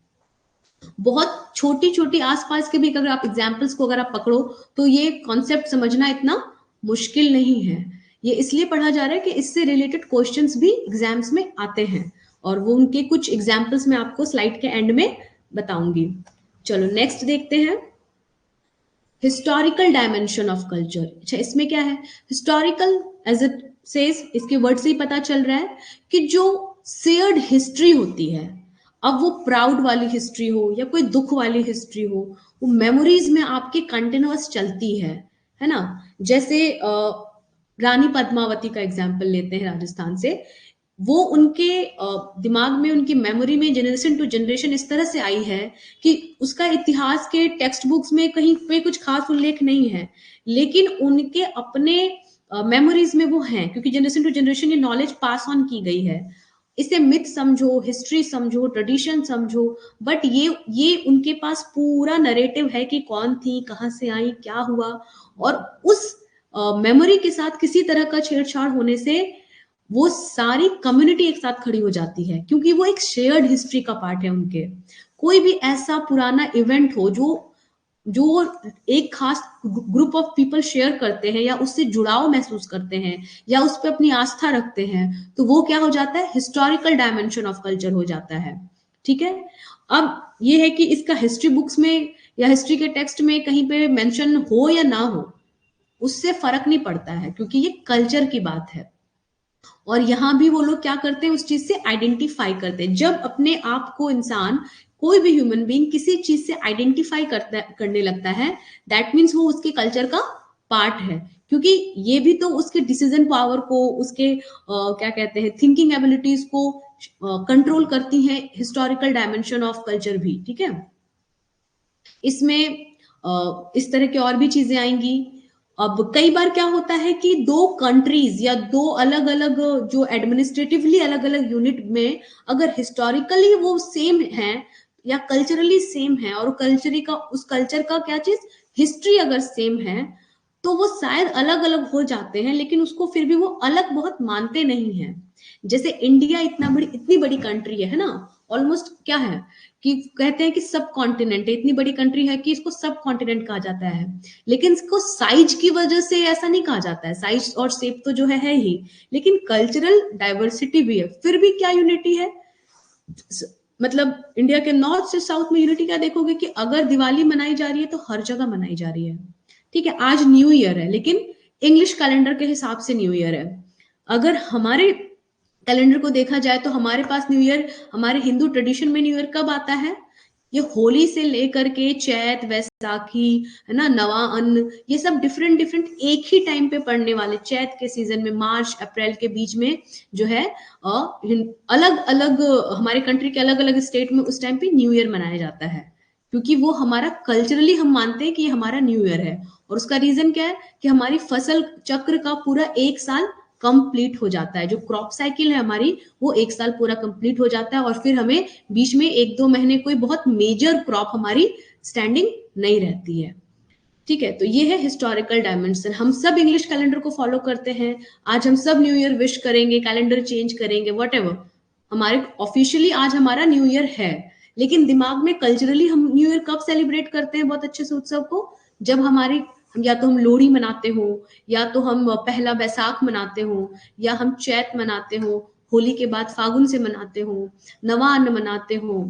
बहुत छोटी छोटी आसपास के भी अगर आप एग्जाम्पल्स को अगर आप पकड़ो, तो ये कॉन्सेप्ट समझना इतना मुश्किल नहीं है। ये इसलिए पढ़ा जा रहा है कि इससे रिलेटेड क्वेश्चंस भी एग्जाम्स में आते हैं, और वो उनके कुछ एग्जाम्पल्स मैं आपको स्लाइड के एंड में बताऊंगी। चलो नेक्स्ट देखते हैं, हिस्टोरिकल डायमेंशन ऑफ कल्चर। अच्छा, इसमें क्या है, हिस्टोरिकल एज इट सेज, इसके वर्ड से ही पता चल रहा है कि जो शेयर्ड हिस्ट्री होती है, अब वो प्राउड वाली हिस्ट्री हो या कोई दुख वाली हिस्ट्री हो, वो मेमोरीज में आपके कंटिन्यूअस चलती है ना। जैसे रानी पद्मावती का एग्जाम्पल लेते हैं राजस्थान से। वो उनके दिमाग में, उनकी मेमोरी में जनरेशन टू जनरेशन इस तरह से आई है कि उसका इतिहास के टेक्स्ट बुक्स में कहीं पे कुछ खास उल्लेख नहीं है, लेकिन उनके अपने मेमोरीज में वो हैं, क्योंकि जनरेशन टू जनरेशन ये नॉलेज पास ऑन की गई है। इसे मिथ समझो, हिस्ट्री समझो, ट्रेडिशन समझो, बट ये उनके पास पूरा नरेटिव है कि कौन थी, कहाँ से आई, क्या हुआ। और उस मेमोरी के साथ किसी तरह का छेड़छाड़ होने से वो सारी कम्युनिटी एक साथ खड़ी हो जाती है, क्योंकि वो एक शेयर्ड हिस्ट्री का पार्ट है उनके। कोई भी ऐसा पुराना इवेंट हो जो जो एक खास ग्रुप ऑफ पीपल शेयर करते हैं, या उससे जुड़ाव महसूस करते हैं, या उस पर अपनी आस्था रखते हैं, तो वो क्या हो जाता है, हिस्टोरिकल डायमेंशन ऑफ कल्चर हो जाता है। ठीक है। अब ये है कि इसका हिस्ट्री बुक्स में या हिस्ट्री के टेक्स्ट में कहीं पे मेंशन हो या ना हो, उससे फर्क नहीं पड़ता है, क्योंकि ये कल्चर की बात है। और यहां भी वो लोग क्या करते हैं, उस चीज से आइडेंटिफाई करते हैं। जब अपने आप को इंसान, कोई भी ह्यूमन बीइंग किसी चीज से आइडेंटिफाई करने लगता है, दैट मीन्स वो उसके कल्चर का पार्ट है। क्योंकि ये भी तो उसके डिसीजन पावर को, उसके क्या कहते हैं, थिंकिंग एबिलिटीज को कंट्रोल करती है हिस्टोरिकल डायमेंशन ऑफ कल्चर भी। ठीक है। इसमें इस तरह की और भी चीजें आएंगी। अब कई बार क्या होता है कि दो कंट्रीज या दो अलग अलग, जो एडमिनिस्ट्रेटिवली अलग अलग यूनिट में, अगर हिस्टोरिकली वो सेम है या कल्चरली सेम है, और कल्चरी का, उस कल्चर का क्या चीज, हिस्ट्री अगर सेम है, तो वो शायद अलग अलग हो जाते हैं, लेकिन उसको फिर भी वो अलग बहुत मानते नहीं है। जैसे इंडिया इतनी बड़ी कंट्री है ना, ऑलमोस्ट क्या है कि कहते हैं कि सब कॉन्टिनेंट है, इतनी बड़ी कंट्री है कि इसको सब कॉन्टिनेंट कहा जाता है। लेकिन इसको साइज की वजह से ऐसा नहीं कहा जाता है, साइज और शेप तो जो है ही, लेकिन कल्चरल डाइवर्सिटी भी है। फिर भी क्या यूनिटी है, मतलब इंडिया के नॉर्थ से साउथ में यूनिटी क्या देखोगे कि अगर दिवाली मनाई जा रही है तो हर जगह मनाई जा रही है। ठीक है। आज न्यू ईयर है, लेकिन इंग्लिश कैलेंडर के हिसाब से न्यू ईयर है। अगर हमारे कैलेंडर को देखा जाए तो हमारे पास न्यू ईयर, हमारे हिंदू ट्रेडिशन में न्यू ईयर कब आता है, ये होली से लेकर के चैत, वैसाखी, है ना, नवा अन्न, ये सब डिफरेंट डिफरेंट एक ही टाइम पे पड़ने वाले, चैत के सीजन में, मार्च अप्रैल के बीच में जो है अलग अलग हमारे कंट्री के अलग अलग स्टेट में उस टाइम पे न्यू ईयर मनाया जाता है, क्योंकि वो हमारा कल्चरली हम मानते हैं कि ये हमारा न्यू ईयर है। और उसका रीजन क्या है कि हमारी फसल चक्र का पूरा एक साल कंप्लीट हो जाता है, जो क्रॉप साइकिल है हमारी, वो एक साल पूरा कंप्लीट हो जाता है, और फिर हमें बीच में एक दो महीने कोई बहुत मेजर क्रॉप हमारी स्टैंडिंग नहीं रहती है। ठीक है। तो ये है हिस्टोरिकल डायमेंशन। हम सब इंग्लिश कैलेंडर को फॉलो करते हैं, आज हम सब न्यू ईयर विश करेंगे, कैलेंडर चेंज करेंगे, वट एवर, हमारे ऑफिशियली आज हमारा न्यू ईयर है, लेकिन दिमाग में कल्चरली हम न्यू ईयर कब सेलिब्रेट करते हैं बहुत अच्छे से उत्सव को, जब हमारी, या तो हम लोहड़ी मनाते हो, या तो हम पहला बैसाख मनाते हो, या हम चैत मनाते हो, होली के बाद फागुन से मनाते हो, नवान्न मनाते हो,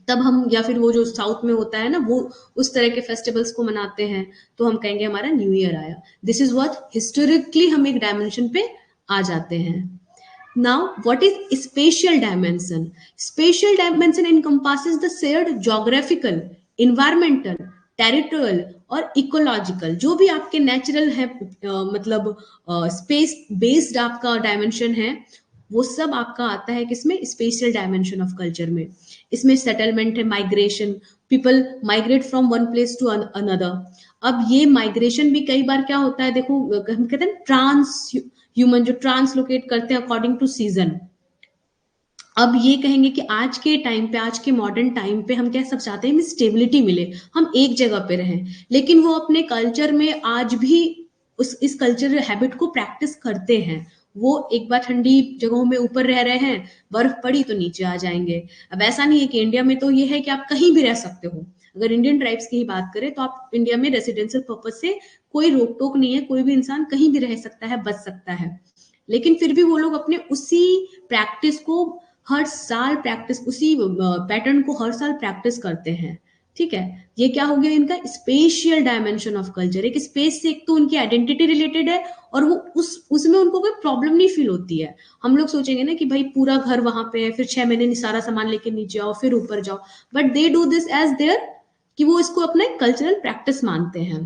तब हम, या फिर वो जो साउथ में होता है ना, वो उस तरह के फेस्टिवल्स को मनाते हैं, तो हम कहेंगे हमारा न्यू ईयर आया। दिस इज व्हाट हिस्टोरिकली हम एक डायमेंशन पे आ जाते हैं। Now, what is spatial dimension? Spatial dimension encompasses the shared geographical, environmental, territorial और इकोलॉजिकल, जो भी आपके नेचुरल है, मतलब स्पेस बेस्ड आपका डायमेंशन है, वो सब आपका आता है किसमें? स्पेशियल डायमेंशन ऑफ कल्चर में। इसमें सेटलमेंट है, migration, people migrate from one place to another. अब ये माइग्रेशन भी कई बार क्या होता है, देखो हम कहते हैं ट्रांस ह्यूमन, जो ट्रांसलोकेट करते हैं अकॉर्डिंग टू सीजन। अब ये कहेंगे कि आज के टाइम पे, आज के मॉडर्न टाइम पे हम क्या सब चाहते हैं, हमें स्टेबिलिटी मिले, हम एक जगह पे रहें, लेकिन वो अपने कल्चर में आज भी इस कल्चर हैबिट को प्रैक्टिस करते हैं। वो एक बार ठंडी जगहों में ऊपर रह रहे हैं, बर्फ पड़ी तो नीचे आ जाएंगे। अब ऐसा नहीं है कि इंडिया में तो ये है कि आप कहीं भी रह सकते हो। अगर इंडियन ट्राइब्स की ही बात करें तो आप इंडिया में रेसिडेंशियल पर्पज से कोई रोक टोक नहीं है, कोई भी इंसान कहीं भी रह सकता है, बच सकता है। लेकिन फिर भी वो लोग अपने उसी प्रैक्टिस को हर साल प्रैक्टिस, उसी पैटर्न को हर साल प्रैक्टिस करते हैं। ठीक है, ये क्या हो गया इनका स्पेशियल डायमेंशन ऑफ कल्चर। एक स्पेस से, एक तो उनकी आइडेंटिटी रिलेटेड है, और वो उसमें उनको कोई प्रॉब्लम नहीं फील होती है। हम लोग सोचेंगे ना कि भाई पूरा घर वहां पे है, फिर 6 महीने सारा सामान लेके नीचे आओ, फिर ऊपर जाओ, but they do this as there, कि वो इसको अपना कल्चरल प्रैक्टिस मानते हैं।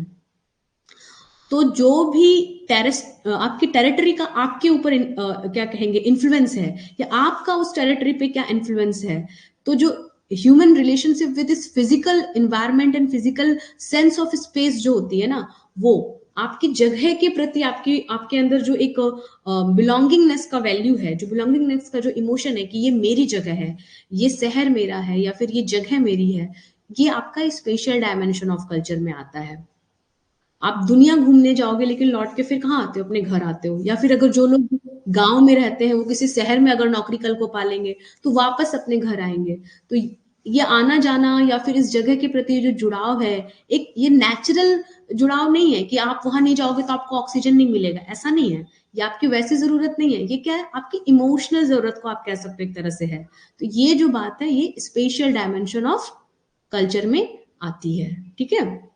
तो जो भी टेरेस आपकी टेरिटरी का आपके ऊपर क्या कहेंगे इन्फ्लुएंस है, या आपका उस टेरिटरी पे क्या इन्फ्लुएंस है, तो जो ह्यूमन रिलेशनशिप विद इस physical environment and physical sense of space जो होती है ना, वो आपकी जगह के प्रति आपके अंदर जो एक बिलोंगिंगनेस का वैल्यू है, जो बिलोंगिंगनेस का जो इमोशन है कि ये मेरी जगह है, ये शहर मेरा है, या फिर ये जगह मेरी है, ये आपका स्पेशल डायमेंशन ऑफ कल्चर में आता है। आप दुनिया घूमने जाओगे लेकिन लौट के फिर कहाँ आते हो? अपने घर आते हो। या फिर अगर जो लोग गांव में रहते हैं वो किसी शहर में अगर नौकरी कल को पालेंगे तो वापस अपने घर आएंगे। तो ये आना जाना या फिर इस जगह के प्रति जो जुड़ाव है, एक ये नेचुरल जुड़ाव नहीं है कि आप वहां नहीं जाओगे तो आपको ऑक्सीजन नहीं मिलेगा, ऐसा नहीं है। ये आपकी वैसी जरूरत नहीं है, ये क्या है, आपकी इमोशनल जरूरत को आप कह सकते हो एक तरह से है। तो ये जो बात है, ये स्पेशल डायमेंशन ऑफ कल्चर में आती है। ठीक है,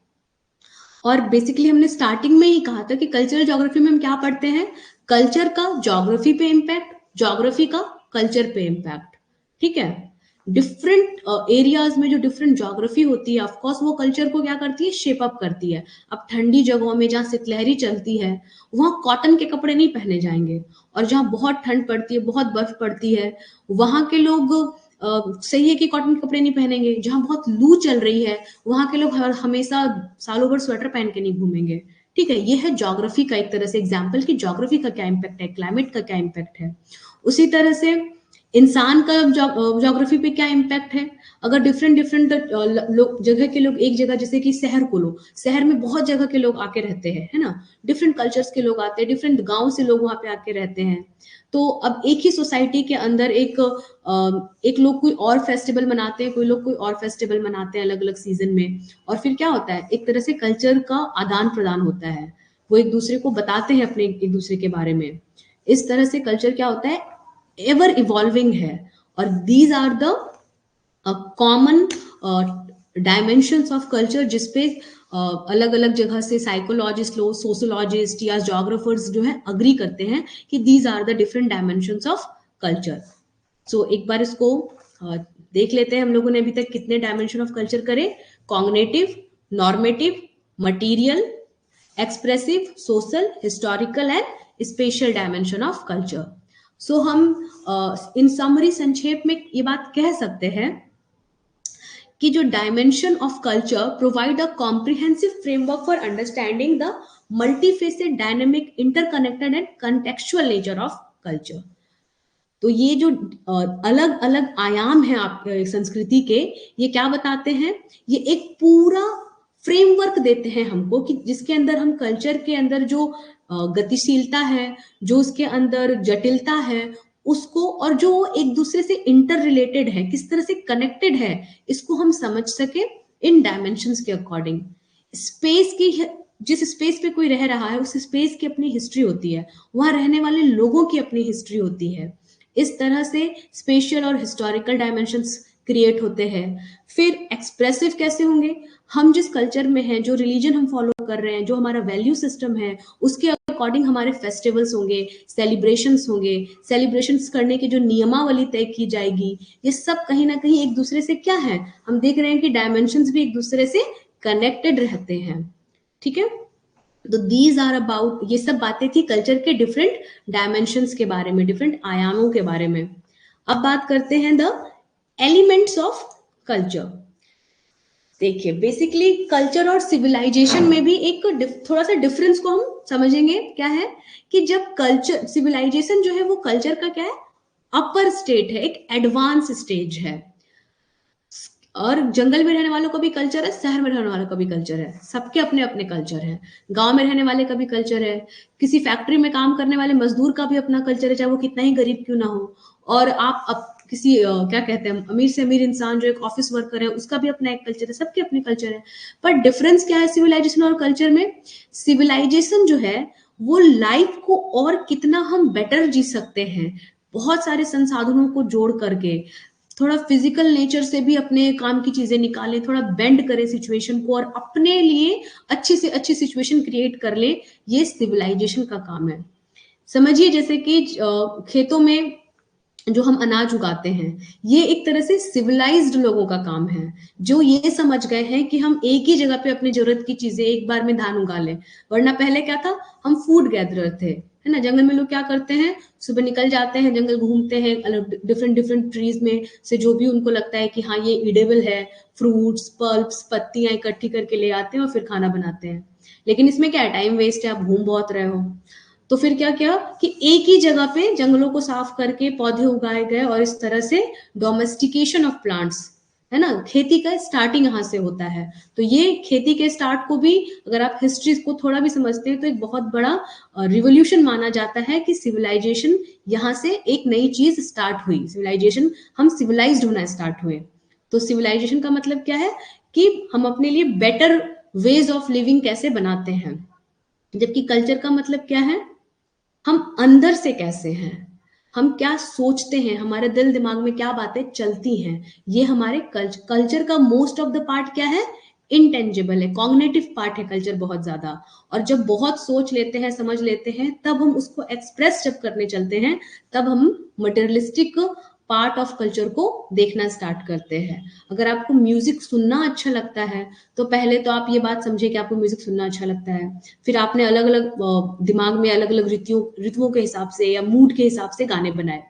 और बेसिकली हमने स्टार्टिंग में ही कहा था कि कल्चरल ज्योग्राफी में हम क्या पढ़ते हैं? कल्चर का ज्योग्राफी पे इम्पैक्ट, ज्योग्राफी का कल्चर पे इम्पैक्ट। ठीक है, डिफरेंट एरियाज में जो डिफरेंट ज्योग्राफी होती है, ऑफकोर्स वो कल्चर को क्या करती है? शेप अप करती है। अब ठंडी जगहों में जहाँ शीतलहरी चलती है, वहां कॉटन के कपड़े नहीं पहने जाएंगे, और जहाँ बहुत ठंड पड़ती है, बहुत बर्फ पड़ती है, वहां के लोग सही है कि कॉटन के कपड़े नहीं पहनेंगे। जहां बहुत लू चल रही है, वहां के लोग हमेशा सालों भर स्वेटर पहन के नहीं घूमेंगे। ठीक है, ये है ज्योग्राफी का एक तरह से एग्जाम्पल कि ज्योग्राफी का क्या इम्पैक्ट है, क्लाइमेट का क्या इम्पैक्ट है। उसी तरह से इंसान का ज्योग्राफी पे क्या इम्पैक्ट है। अगर डिफरेंट डिफरेंट जगह के लोग एक जगह, जैसे कि शहर को लो, शहर में बहुत जगह के लोग आके रहते हैं, है ना, डिफरेंट कल्चर्स के लोग आते हैं, डिफरेंट गांव से लोग वहां पे आके रहते हैं। तो अब एक ही सोसाइटी के अंदर एक लोग कोई और फेस्टिवल मनाते हैं, कोई लोग कोई और फेस्टिवल मनाते हैं अलग अलग सीजन में, और फिर क्या होता है, एक तरह से कल्चर का आदान प्रदान होता है। वो एक दूसरे को बताते हैं अपने एक दूसरे के बारे में। इस तरह से कल्चर क्या होता है? एवर इवॉल्विंग है। और these are the common dimensions of culture, जिसपे अलग अलग जगह से साइकोलॉजिस्ट लोग, सोशोलॉजिस्ट या जोग्राफर्स जो है अग्री करते हैं कि these are the different dimensions of culture. So एक बार इसको देख लेते हैं हम लोगों ने अभी तक कितने डायमेंशन ऑफ कल्चर करे। Cognitive, normative, material, expressive, social, historical and spatial dimension of culture. So हम इन समरी, संक्षेप में ये बात कह सकते हैं कि जो dimension of culture provide a comprehensive framework for understanding the multifaceted, dynamic, interconnected and contextual nature of culture. तो ये जो अलग अलग आयाम हैं आप संस्कृति के, ये क्या बताते हैं? ये एक पूरा फ्रेमवर्क देते हैं हमको कि जिसके अंदर हम कल्चर के अंदर जो गतिशीलता है, जो उसके अंदर जटिलता है, उसको, और जो एक दूसरे से इंटर रिलेटेड है, किस तरह से कनेक्टेड है, इसको हम समझ सके इन डायमेंशंस के अकॉर्डिंग। स्पेस की, जिस स्पेस पे कोई रह रहा है, उस स्पेस की अपनी हिस्ट्री होती है, वहां रहने वाले लोगों की अपनी हिस्ट्री होती है। इस तरह से स्पेशियल और हिस्टोरिकल डायमेंशंस क्रिएट होते हैं। फिर एक्सप्रेसिव कैसे होंगे, हम जिस कल्चर में हैं, जो रिलीजन हम फॉलो कर रहे हैं, जो हमारा वैल्यू सिस्टम है, उसके अकॉर्डिंग हमारे फेस्टिवल्स होंगे, सेलिब्रेशंस होंगे, सेलिब्रेशंस करने की जो नियमावली तय की जाएगी, ये सब कहीं ना कहीं एक दूसरे से क्या है, हम देख रहे हैं कि डायमेंशंस भी एक दूसरे से कनेक्टेड रहते हैं। ठीक है, तो दीज आर अबाउट, ये सब बातें थी कल्चर के डिफरेंट डायमेंशंस के बारे में, डिफरेंट आयामों के बारे में। अब बात करते हैं द एलिमेंट्स ऑफ कल्चर। देखिए, बेसिकली कल्चर और सिविलाइजेशन में भी एक थोड़ा सा डिफरेंस को हम समझेंगे। क्या है कि जब कल्चर, सिविलाइजेशन जो है वो कल्चर का क्या है, अपर स्टेट है, एक एडवांस स्टेज है। और जंगल में रहने वालों का भी कल्चर है, शहर में रहने वालों का भी कल्चर है, सबके अपने अपने कल्चर है। गांव में रहने वाले का भी कल्चर है, किसी फैक्ट्री में काम करने वाले मजदूर का भी अपना कल्चर है, चाहे वो कितना ही गरीब क्यों ना हो। और आप किसी क्या कहते हैं, अमीर से अमीर इंसान जो एक ऑफिस वर्कर है, उसका भी अपना एक कल्चर है, सबके अपने कल्चर है। पर डिफरेंस क्या है सिविलाइजेशन और कल्चर में, सिविलाइजेशन जो है वो लाइफ को और कितना हम बेटर जी सकते हैं, बहुत सारे संसाधनों को जोड़ करके, थोड़ा फिजिकल नेचर से भी अपने काम की चीजें निकालें, थोड़ा बेंड करें सिचुएशन को और अपने लिए अच्छी से अच्छी सिचुएशन क्रिएट कर ले, ये सिविलाइजेशन का काम है। समझिए जैसे कि खेतों में जो हम अनाज उगाते हैं, ये एक तरह से सिविलाइज्ड लोगों का काम है, जो ये समझ गए हैं कि हम एक ही जगह पे अपनी जरूरत की चीजें एक बार में धान उगा लें। वरना पहले क्या था, हम फूड गैदरर थे, है ना। जंगल में लोग क्या करते हैं, सुबह निकल जाते हैं, जंगल घूमते हैं, अलग डिफरेंट डिफरेंट ट्रीज में से जो भी उनको लगता है कि हाँ ये इडेबल है, फ्रूट्स, पल्प्स, पत्तियां इकट्ठी करके ले आते हैं और फिर खाना बनाते हैं। लेकिन इसमें क्या है, टाइम वेस्ट है, आप घूम बहुत रहे हो। तो फिर क्या किया कि एक ही जगह पे जंगलों को साफ करके पौधे उगाए गए, और इस तरह से डोमेस्टिकेशन ऑफ प्लांट्स, है ना, खेती का स्टार्टिंग यहाँ से होता है। तो ये खेती के स्टार्ट को भी, अगर आप हिस्ट्री को थोड़ा भी समझते हैं, तो एक बहुत बड़ा रिवोल्यूशन माना जाता है कि सिविलाइजेशन यहाँ से एक नई चीज स्टार्ट हुई, सिविलाइजेशन, हम सिविलाइज्ड होना स्टार्ट हुए। तो सिविलाइजेशन का मतलब क्या है कि हम अपने लिए बेटर वेज ऑफ लिविंग कैसे बनाते हैं। जबकि कल्चर का मतलब क्या है, हम अंदर से कैसे हैं, हम क्या सोचते हैं, हमारे दिल दिमाग में क्या बातें चलती हैं, ये हमारे कल्चर का मोस्ट ऑफ द पार्ट क्या है, इंटेंजिबल है, कॉग्निटिव पार्ट है कल्चर बहुत ज्यादा। और जब बहुत सोच लेते हैं, समझ लेते हैं, तब हम उसको एक्सप्रेस जब करने चलते हैं, तब हम मटेरियलिस्टिक पार्ट ऑफ कल्चर को देखना स्टार्ट करते हैं। अगर आपको म्यूजिक सुनना अच्छा लगता है, तो पहले तो आप ये बात समझे कि आपको म्यूजिक सुनना अच्छा लगता है, फिर आपने अलग अलग दिमाग में अलग अलग ऋतुओं के हिसाब से या मूड के हिसाब से गाने बनाए।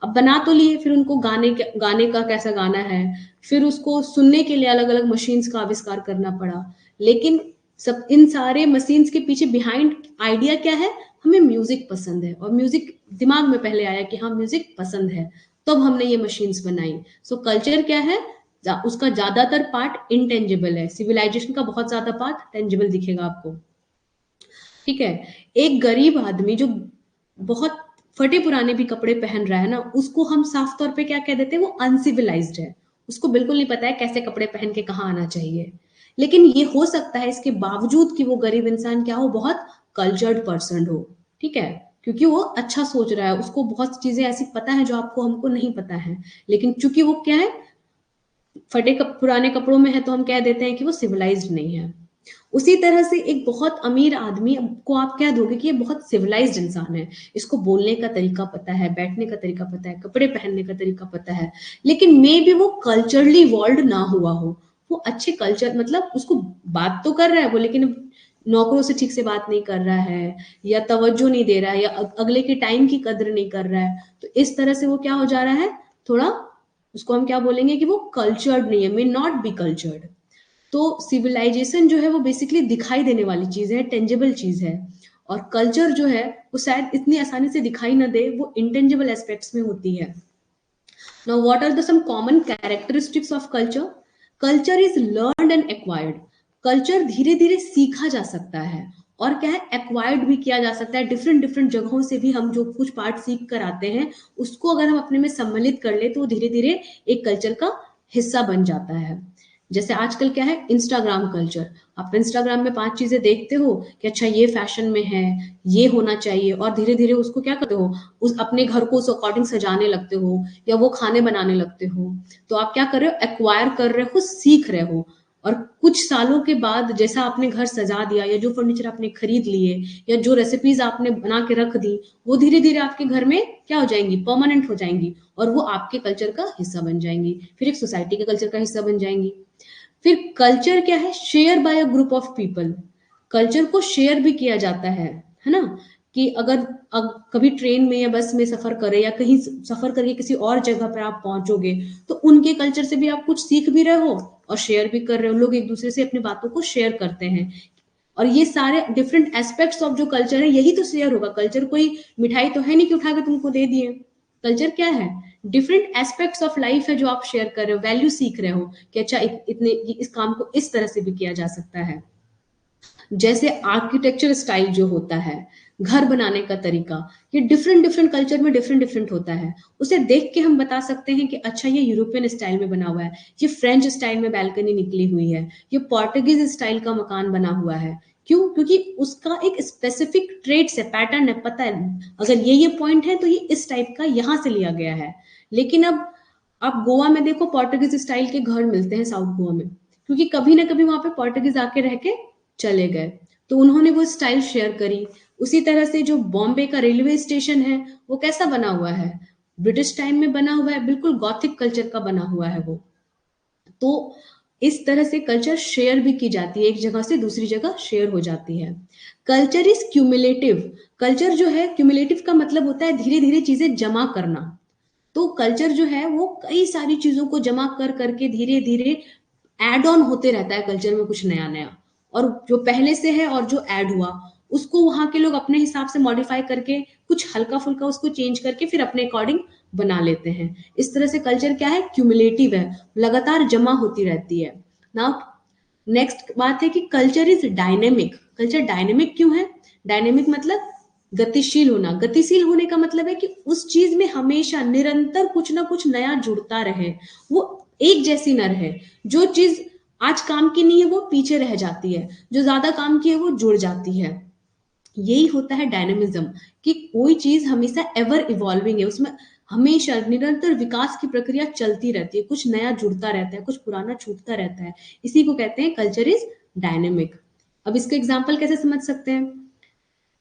अब बना तो लिए, फिर उनको गाने का कैसा गाना है, फिर उसको सुनने के लिए अलग अलग मशीन्स का आविष्कार करना पड़ा। लेकिन सब इन सारे मशीन्स के पीछे बिहाइंड आइडिया क्या है, हमें म्यूजिक पसंद है, और म्यूजिक दिमाग में पहले आया कि हाँ म्यूजिक पसंद है, तब हमने ये मशीन्स बनाई। सो कल्चर क्या है, उसका ज्यादातर पार्ट इंटेंजिबल है, सिविलाइजेशन का बहुत ज्यादा पार्ट टेंजिबल दिखेगा आपको। ठीक है, एक गरीब आदमी जो बहुत फटे पुराने भी कपड़े पहन रहा है ना, उसको हम साफ तौर पे क्या कह देते हैं, वो अनसिविलाइज्ड है, उसको बिल्कुल नहीं पता है कैसे कपड़े पहन के कहाँ आना चाहिए। लेकिन ये हो सकता है इसके बावजूद कि वो गरीब इंसान क्या हो, बहुत कल्चर्ड पर्सन हो। ठीक है, क्योंकि वो अच्छा सोच रहा है, उसको बहुत चीजें ऐसी पता है जो आपको हमको नहीं पता है। लेकिन चूंकि वो क्या है, पुराने कपड़ों में है, तो हम कह देते हैं कि वो सिविलाइज्ड नहीं है। उसी तरह से एक बहुत अमीर आदमी को आप कह दोगे कि ये बहुत सिविलाइज्ड इंसान है, इसको बोलने का तरीका पता है, बैठने का तरीका पता है, कपड़े पहनने का तरीका पता है, लेकिन मे भी वो कल्चरली इवॉल्व ना हुआ हो, वो अच्छे कल्चर, मतलब उसको बात तो कर रहा है वो, लेकिन नौकरों से ठीक से बात नहीं कर रहा है, या तवज्जो नहीं दे रहा है, या अगले के टाइम की कद्र नहीं कर रहा है, तो इस तरह से वो क्या हो जा रहा है, थोड़ा, उसको हम क्या बोलेंगे कि वो कल्चर्ड नहीं है, मे नॉट बी कल्चर्ड। तो सिविलाइजेशन जो है वो बेसिकली दिखाई देने वाली चीज है, टेंजिबल चीज है। और कल्चर जो है वो शायद इतनी आसानी से दिखाई ना दे, वो इंटेंजिबल एस्पेक्ट्स में होती है। Now what are the some common characteristics of culture. Culture is learned and acquired. Culture धीरे धीरे सीखा जा सकता है, और क्या है, एक्वायर्ड भी किया जा सकता है। डिफरेंट डिफरेंट जगहों से भी हम जो कुछ पार्ट सीख कर आते हैं, उसको अगर हम अपने में सम्मिलित कर ले, तो धीरे धीरे एक कल्चर का हिस्सा बन जाता है। जैसे आजकल क्या है, इंस्टाग्राम कल्चर। आप इंस्टाग्राम में 5 चीजें देखते हो कि अच्छा ये फैशन में है, ये होना चाहिए, और धीरे धीरे उसको क्या करते हो, उस अपने घर को उस अकॉर्डिंग सजाने लगते हो, या वो खाने बनाने लगते हो। तो आप क्या कर रहे हो, एक्वायर कर रहे हो, सीख रहे हो। और कुछ सालों के बाद जैसा आपने घर सजा दिया, या जो फर्नीचर आपने खरीद लिए, या जो रेसिपीज आपने बना के रख दी, वो धीरे धीरे आपके घर में क्या हो जाएंगी, परमानेंट हो जाएंगी, और वो आपके कल्चर का हिस्सा बन जाएंगी, फिर एक सोसाइटी के कल्चर का हिस्सा बन जाएंगी। फिर कल्चर क्या है, share by a group of people. Culture को शेयर भी किया जाता है ना। कि अगर कभी ट्रेन में या बस में सफर करें, या कहीं सफर करके किसी और जगह पर आप पहुंचोगे, तो उनके कल्चर से भी आप कुछ सीख भी रहे हो और शेयर भी कर रहे हो। लोग एक दूसरे से अपनी बातों को शेयर करते हैं, और ये सारे डिफरेंट एस्पेक्ट्स ऑफ जो कल्चर है, यही तो शेयर होगा। कल्चर कोई मिठाई तो है नहीं कि उठा के तुमको दे दिए। कल्चर क्या है, डिफरेंट एस्पेक्ट्स ऑफ लाइफ है जो आप शेयर कर रहे हो, वैल्यू सीख रहे हो कि अच्छा इतने इस काम को इस तरह से भी किया जा सकता है। जैसे आर्किटेक्चर स्टाइल जो होता है, घर बनाने का तरीका, ये डिफरेंट डिफरेंट कल्चर में डिफरेंट डिफरेंट होता है। उसे देख के हम बता सकते हैं कि अच्छा ये यूरोपियन स्टाइल में बना हुआ है, ये फ्रेंच स्टाइल में बैल्कनी निकली हुई है, ये पोर्टुगीज स्टाइल का मकान बना हुआ है। क्यों? क्योंकि उसका एक स्पेसिफिक ट्रेट्स है, पैटर्न है, पता है अगर ये पॉइंट है तो ये इस टाइप का यहाँ से लिया गया है। लेकिन अब आप गोवा में देखो, पोर्टुगीज स्टाइल के घर मिलते हैं साउथ गोवा में, क्योंकि कभी ना कभी वहां पे पोर्टुगीज आके रह के चले गए, तो उन्होंने वो स्टाइल शेयर करी। उसी तरह से जो बॉम्बे का रेलवे स्टेशन है, वो कैसा बना हुआ है, ब्रिटिश टाइम में बना हुआ है, बिल्कुल गॉथिक कल्चर का बना हुआ है वो। तो इस तरह से कल्चर शेयर भी की जाती है, एक जगह से दूसरी जगह शेयर हो जाती है। Culture is cumulative. कल्चर जो है, क्यूमुलेटिव का मतलब होता है धीरे धीरे चीजें जमा करना। तो कल्चर जो है वो कई सारी चीजों को जमा कर करके धीरे धीरे एड ऑन होते रहता है कल्चर में, कुछ नया नया। और जो पहले से है और जो ऐड हुआ, उसको वहां के लोग अपने हिसाब से मॉडिफाई करके कुछ हल्का फुल्का उसको चेंज करके फिर अपने अकॉर्डिंग बना लेते हैं। इस तरह से कल्चर क्या है, क्यूमुलेटिव है, लगातार जमा होती रहती है। नाउ नेक्स्ट बात है कि culture is dynamic. Culture dynamic क्यों है? डायनेमिक मतलब गतिशील होना। गतिशील होने का मतलब है कि उस चीज में हमेशा निरंतर कुछ ना कुछ नया जुड़ता रहे, वो एक जैसी न रहे। जो चीज आज काम की नहीं है वो पीछे रह जाती है, जो ज्यादा काम की है वो जुड़ जाती है। यही होता है डायनेमिज्म, कि कोई चीज हमेशा एवर इवॉल्विंग है, उसमें हमेशा निरंतर विकास की प्रक्रिया चलती रहती है, कुछ नया जुड़ता रहता है, कुछ पुराना छूटता रहता है। इसी को कहते हैं कल्चर इज डायनेमिक। अब इसका एग्जाम्पल कैसे समझ सकते हैं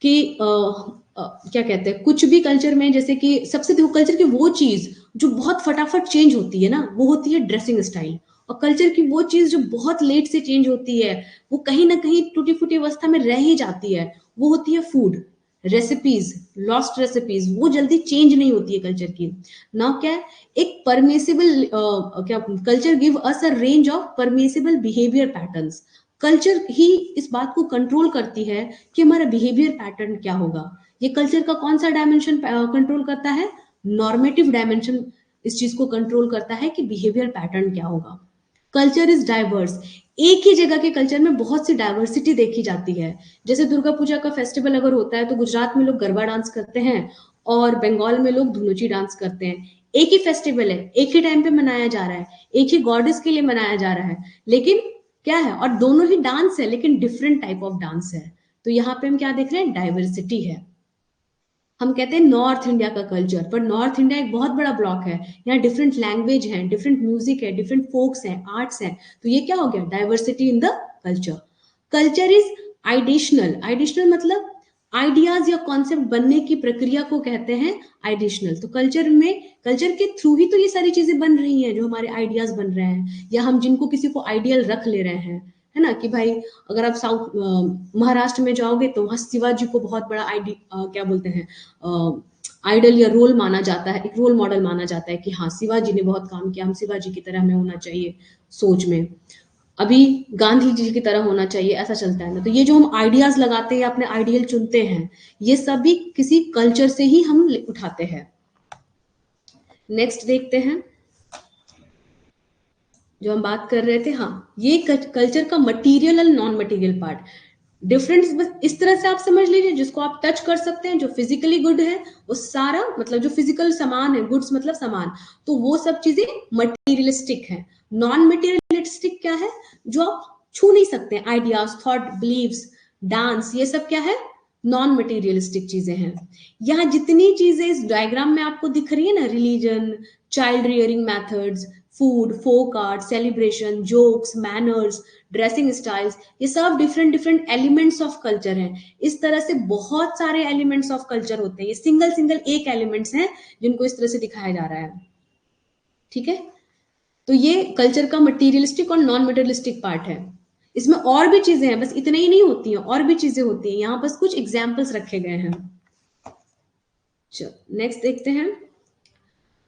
कि क्या कहते हैं, कुछ भी कल्चर में, जैसे कि सबसे देखो, कल्चर की वो चीज जो बहुत फटाफट चेंज होती है ना, वो होती है ड्रेसिंग स्टाइल। और कल्चर की वो चीज जो बहुत लेट से चेंज होती है, वो कहीं ना कहीं टूटी फूटी अवस्था में रह ही जाती है, वो होती है फूड, रेसिपीज, लॉस्ट रेसिपीज, वो जल्दी चेंज नहीं होती है कल्चर की। ना क्या है, एक परमिसिबल क्या, culture give us a range of permissible behaviour patterns. Culture ही इस बात को कंट्रोल करती है कि हमारा बिहेवियर पैटर्न क्या होगा। ये कल्चर का कौन सा डायमेंशन कंट्रोल करता है? नॉर्मेटिव डायमेंशन इस चीज को कंट्रोल करता है कि बिहेवियर पैटर्न क्या होगा। Culture is diverse. एक ही जगह के कल्चर में बहुत सी डाइवर्सिटी देखी जाती है। जैसे दुर्गा पूजा का फेस्टिवल अगर होता है तो गुजरात में लोग गरबा डांस करते हैं, और बंगाल में लोग धुनुची डांस करते हैं। एक ही फेस्टिवल है, एक ही टाइम पे मनाया जा रहा है, एक ही गॉडेस के लिए मनाया जा रहा है, लेकिन क्या है, और दोनों ही डांस है लेकिन डिफरेंट टाइप ऑफ डांस है। तो यहाँ पे हम क्या देख रहे हैं, डाइवर्सिटी है। हम कहते हैं नॉर्थ इंडिया का कल्चर, पर नॉर्थ इंडिया एक बहुत बड़ा ब्लॉक है, यहाँ डिफरेंट लैंग्वेज है, डिफरेंट म्यूजिक है, डिफरेंट फोक्स है, आर्ट्स है। तो ये क्या हो गया, diversity in the culture. Culture is ideational. Ideational मतलब आइडियाज या कॉन्सेप्ट बनने की प्रक्रिया को कहते हैं आइडिशनल। तो कल्चर में, कल्चर के थ्रू ही तो ये सारी चीजें बन रही हैं जो हमारे आइडियाज बन रहे हैं, या हम जिनको किसी को आइडियल रख ले रहे हैं, है ना। कि भाई अगर आप साउथ महाराष्ट्र में जाओगे तो वहां शिवाजी को बहुत बड़ा क्या बोलते हैं, आइडल या रोल माना जाता है, एक रोल मॉडल माना जाता है कि हाँ शिवाजी ने बहुत काम किया, हम शिवाजी की तरह हमें होना चाहिए सोच में। अभी गांधी जी की तरह होना चाहिए, ऐसा चलता है ना। तो ये जो हम आइडियाज लगाते हैं, अपने आइडियल चुनते हैं, ये सब भी किसी कल्चर से ही हम उठाते हैं। नेक्स्ट देखते हैं, जो हम बात कर रहे थे, हाँ, ये कल्चर का मटेरियल और नॉन मटेरियल पार्ट डिफरेंस बस इस तरह से आप समझ लीजिए, जिसको आप टच कर सकते हैं, जो फिजिकली गुड है वो सारा, मतलब जो फिजिकल सामान है, गुड्स मतलब सामान, तो वो सब चीजें मटेरियलिस्टिक है। नॉन मटेरियल मटेरियलिस्टिक क्या है, जो आप छू नहीं सकते, आइडियाज, थॉट, बिलीव्स, डांस, ये सब क्या है, नॉन मटेरियलिस्टिक चीजें हैं। यहाँ जितनी चीजें इस डायग्राम में आपको दिख रही है ना, religion, child rearing methods, food, folk art, celebration, jokes, manners, dressing styles, ये सब different different elements of culture हैं। इस तरह से बहुत सारे एलिमेंट्स ऑफ कल्चर होते हैं, ये सिंगल सिंगल एक एलिमेंट्स हैं जिनको इस तरह से दिखाया जा रहा है। ठीक है, तो ये कल्चर का मटेरियलिस्टिक और नॉन मटेरियलिस्टिक पार्ट है। इसमें और भी चीजें हैं, बस इतने ही नहीं होती हैं, और भी चीजें होती हैं, यहाँ बस कुछ एग्जाम्पल्स रखे गए हैं। चलो नेक्स्ट देखते हैं,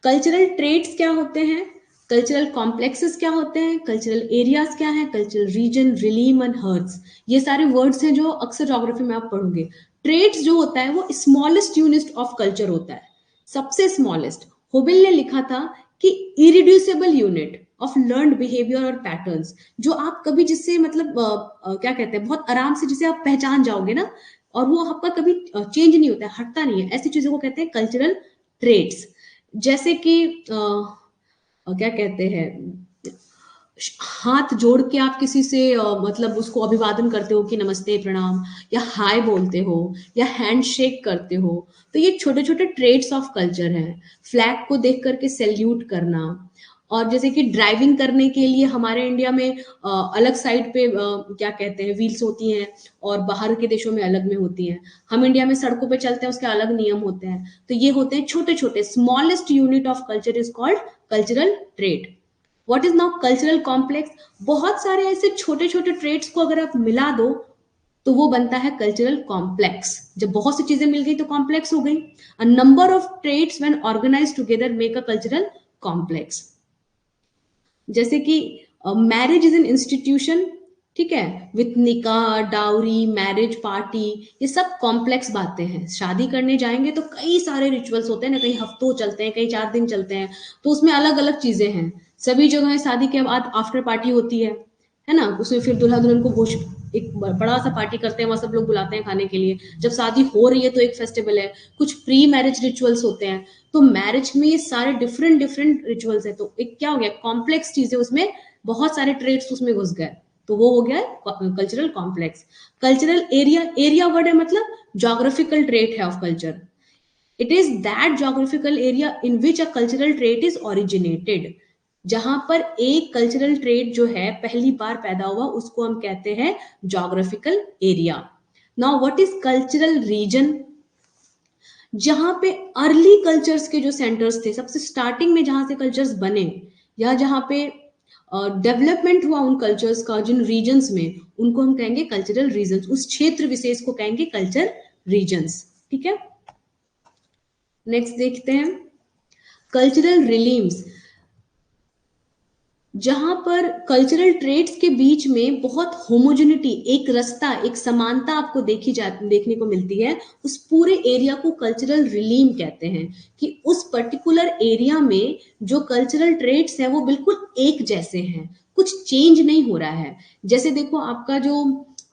कल्चरल ट्रेट्स क्या होते हैं, कल्चरल कॉम्प्लेक्सेस क्या होते हैं, कल्चरल एरियाज क्या है, cultural region, realm and hearths, ये सारे वर्ड्स हैं जो अक्सर ज्योग्राफी में आप पढ़ोगे। ट्रेट्स जो होता है वो स्मॉलेस्ट यूनिट ऑफ कल्चर होता है, सबसे स्मॉलेस्ट। होबिल ने लिखा था कि irreducible unit of learned behaviour और पैटर्न्स, जो आप कभी जिससे मतलब क्या कहते हैं, बहुत आराम से जिसे आप पहचान जाओगे ना, और वो आपका कभी चेंज नहीं होता है, हटता नहीं है, ऐसी चीजों को कहते हैं कल्चरल ट्रेट्स। जैसे कि क्या कहते हैं, हाथ जोड़ के आप किसी से मतलब उसको अभिवादन करते हो कि नमस्ते, प्रणाम, या हाय बोलते हो, या हैंड शेक करते हो, तो ये छोटे छोटे ट्रेट्स ऑफ कल्चर हैं। फ्लैग को देख करके सैल्यूट करना, और जैसे कि ड्राइविंग करने के लिए हमारे इंडिया में अलग साइड पे क्या कहते हैं, व्हील्स होती हैं, और बाहर के देशों में अलग में होती हैं। हम इंडिया में सड़कों पे चलते हैं, उसके अलग नियम होते हैं। तो ये होते हैं छोटे छोटे, smallest unit of culture is called cultural trait. What is now cultural complex, बहुत सारे ऐसे छोटे छोटे ट्रेट्स को अगर आप मिला दो तो वो बनता है कल्चरल कॉम्प्लेक्स। जब बहुत सी चीजें मिल गई तो कॉम्प्लेक्स हो गई। A number of traits when organized together make a cultural complex. जैसे कि मैरिज इज एन इंस्टीट्यूशन, ठीक है, विथ निकाह, डाउरी, मैरिज पार्टी, ये सब कॉम्प्लेक्स बातें हैं। शादी करने जाएंगे तो कई सारे रिचुअल्स होते हैं ना, कई हफ्तों चलते हैं, कई 4 दिन चलते हैं, तो उसमें अलग अलग चीजें हैं। सभी जगह शादी के बाद आफ्टर पार्टी होती है ना, उसमें फिर दूल्हा दुल्हन को भोज, एक बड़ा सा पार्टी करते हैं, वहां सब लोग बुलाते हैं खाने के लिए। जब शादी हो रही है तो एक फेस्टिवल है, कुछ प्री मैरिज रिचुअल्स होते हैं। तो मैरिज में ये सारे डिफरेंट डिफरेंट रिचुअल्स है, तो एक क्या हो गया, कॉम्प्लेक्स चीजें, उसमें बहुत सारे ट्रेड्स उसमें घुस गए, तो वो हो गया cultural complex. Cultural area, area word है मतलब जोग्राफिकल ट्रेट है of culture. It is that geographical area in which a cultural trait is originated, जहां पर एक कल्चरल ट्रेट जो है पहली बार पैदा हुआ, उसको हम कहते हैं geographical area. Now what is cultural region, जहां पे अर्ली कल्चर्स के जो सेंटर्स थे, सबसे स्टार्टिंग में जहां से कल्चर्स बने, या जहां पे डेवलपमेंट हुआ उन कल्चर्स का, जिन रीजन्स में, उनको हम कहेंगे कल्चरल रीजन्स, उस क्षेत्र विशेष को कहेंगे कल्चर रीजन्स। ठीक है, नेक्स्ट देखते हैं कल्चरल रिलीम्स, जहां पर कल्चरल ट्रेड्स के बीच में बहुत होमोजेनिटी, एक रास्ता, एक समानता आपको देखने को मिलती है, उस पूरे एरिया को कल्चरल रिलीम कहते हैं। कि उस पर्टिकुलर एरिया में जो कल्चरल ट्रेड्स है वो बिल्कुल एक जैसे हैं, कुछ चेंज नहीं हो रहा है। जैसे देखो, आपका जो